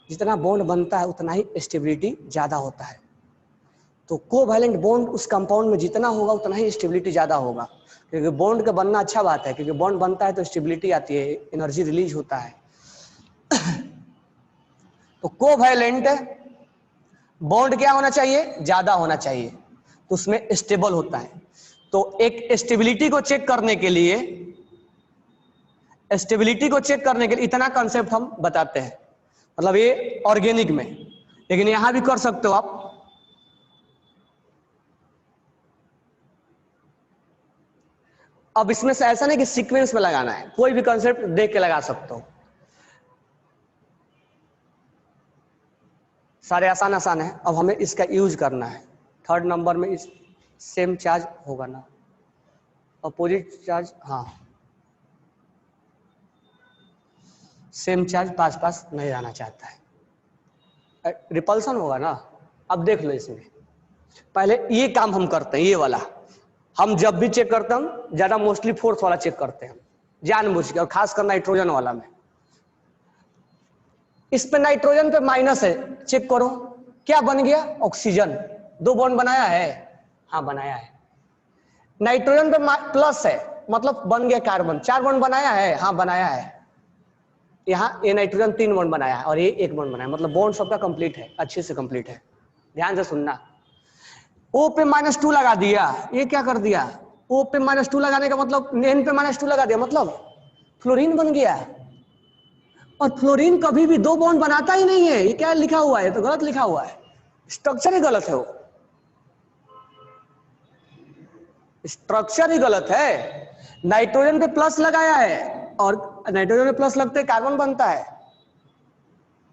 जितना बॉन्ड बनता है उतना ही स्टेबिलिटी ज्यादा होता है। तो कोवैलेंट बॉन्ड उस कंपाउंड में जितना होगा उतना ही स्टेबिलिटी ज्यादा होगा, क्योंकि बॉन्ड का बनना अच्छा बात है, क्योंकि बॉन्ड बनता है तो स्टेबिलिटी आती है, एनर्जी रिलीज होता है। तो कोवैलेंट बॉन्ड क्या होना चाहिए, ज्यादा होना चाहिए, तो उसमें स्टेबल होता है। तो एक स्टेबिलिटी को चेक करने के लिए, इतना कंसेप्ट हम बताते हैं, मतलब ये ऑर्गेनिक में, लेकिन यहां भी कर सकते हो आप। अब इसमें से ऐसा नहीं कि सीक्वेंस में लगाना है, कोई भी कंसेप्ट देख के लगा सकते हो, सारे आसान आसान है। अब हमें इसका यूज करना है। थर्ड नंबर में इस सेम चार्ज होगा ना, अपोजिट चार्ज, हाँ सेम चार्ज पास पास नहीं रहना चाहता है, रिपल्सन होगा ना। अब देख लो, इसमें पहले ये काम हम करते हैं, ये वाला हम जब भी चेक करते हैं, हम ज्यादा मोस्टली फोर्स वाला चेक करते हैं जानबूझ के, और खासकर नाइट्रोजन वाला में। इस पे नाइट्रोजन पे माइनस है, चेक करो क्या बन गया, ऑक्सीजन। 2 बॉन्ड बनाया है, हाँ बनाया है। नाइट्रोजन पे प्लस है, मतलब बन गया कार्बन। 4 बॉन्ड बनाया है, हाँ बनाया है। यहाँ ये नाइट्रोजन 3 बॉन्ड बनाया है और ये 1 बॉन्ड बनाया, मतलब बॉन्ड सबका कंप्लीट है, अच्छे से कंप्लीट है। ध्यान से सुनना। O पे -2 लगा दिया, ये क्या कर दिया, O पे -2 लगाने का मतलब N पे -2 लगा दिया, मतलब फ्लोरीन बन गया। और फ्लोरीन कभी भी 2 बॉन्ड बनाता ही नहीं है, ये क्या लिखा हुआ है, तो गलत लिखा हुआ है, स्ट्रक्चर ही गलत है, वो स्ट्रक्चर ही गलत है। नाइट्रोजन पे प्लस लगाया है, और नाइट्रोजन पे प्लस लगते कार्बन बनता है,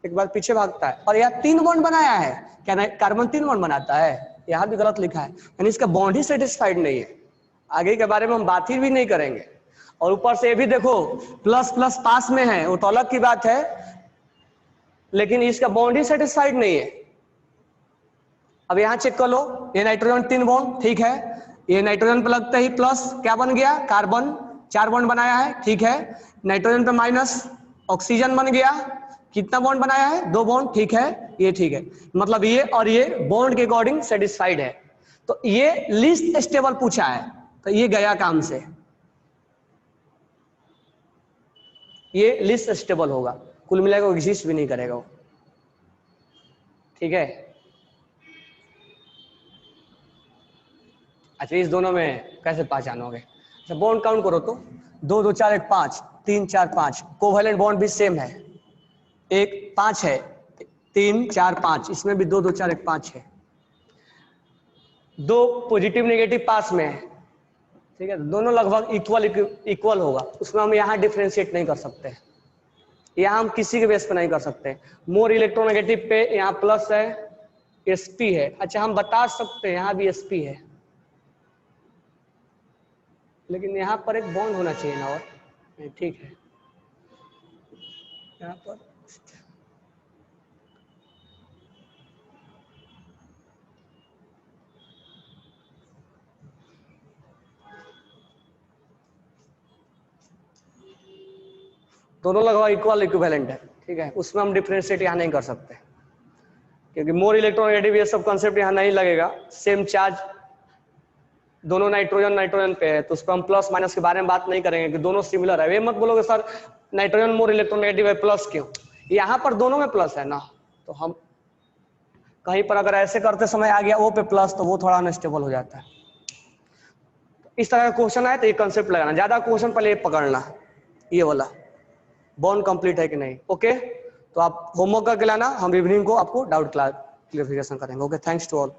एक बार पीछे भागता है। और यहाँ 3 बॉन्ड बनाया है, क्या कार्बन 3 बॉन्ड बनाता है, यहाँ भी गलत लिखा है, यानी इसका बॉन्ड ही सेटिस्फाइड नहीं है। आगे के बारे में हम बात ही भी नहीं करेंगे। और ऊपर से ये भी देखो, प्लस प्लस पास में है, वो तो अलग की बात है, लेकिन इसका बॉन्ड ही सेटिस्फाइड नहीं है। अब यहाँ चेक कर लो, ये नाइट्रोजन 3 बॉन्ड, ठीक है, ये नाइट्रोजन पे लगते ही प्लस क्या बन गया, कार्बन 4 बॉन्ड बनाया है, ठीक है। नाइट्रोजन पे माइनस, ऑक्सीजन बन गया, कितना बॉन्ड बनाया है, 2 बॉन्ड, ठीक है, ये ठीक है, मतलब ये और ये बॉन्ड के अकॉर्डिंग सेटिस्फाइड है। तो ये लीस्ट स्टेबल पूछा है, तो ये गया काम से, ये लीस्ट स्टेबल होगा, कुल मिलाकर एग्जिस्ट भी नहीं करेगा वो, ठीक है। अच्छा, इस दोनों में कैसे पहचानोगे, अच्छा बॉन्ड काउंट करो तो 2 2 4 1 5 3 4 5, कोवैलेंट बॉन्ड भी सेम है, 1 5 है, 3 4 5, इसमें भी 2 2 4 1 5 है। 2 पॉजिटिव नेगेटिव पास में है, ठीक है, दोनों लगभग इक्वल होगा, उसमें हम यहाँ डिफ्रेंशिएट नहीं कर सकते, यहाँ हम किसी के बेस पे नहीं कर सकते। मोर इलेक्ट्रोनेगेटिव पे यहाँ प्लस है, sp है। अच्छा हम बता सकते हैं यहाँ भी sp है, लेकिन यहाँ पर एक बॉन्ड होना चाहिए ना, और ठीक है यहाँ पर दोनों लगभग इक्वल इक्विवेलेंट है। ठीक है, उसमें हम डिफ्रेंशिएट यहाँ नहीं कर सकते, क्योंकि मोर इलेक्ट्रोनेगेटिव ये सब कंसेप्ट यहाँ नहीं लगेगा। सेम चार्ज दोनों नाइट्रोजन पे है, तो उस पर हम प्लस माइनस के बारे में बात नहीं करेंगे कि दोनों सिमिलर है। ये मत बोलोगे सर नाइट्रोजन मोर इलेक्ट्रोनेगेटिव है प्लस क्यों, यहाँ पर दोनों में प्लस है ना, तो हम कहीं पर अगर ऐसे करते समय आ गया O पे प्लस, तो वो थोड़ा अनस्टेबल हो जाता है। इस तरह का क्वेश्चन आए तो ये कंसेप्ट लगाना, ज्यादा क्वेश्चन पहले ये पकड़ना, ये वाला बॉन्ड कंप्लीट है कि नहीं। ओके, तो आप होमवर्क करके लाना, हम इवनिंग को आपको डाउट क्लियरिफिकेशन करेंगे। Okay, thanks to all.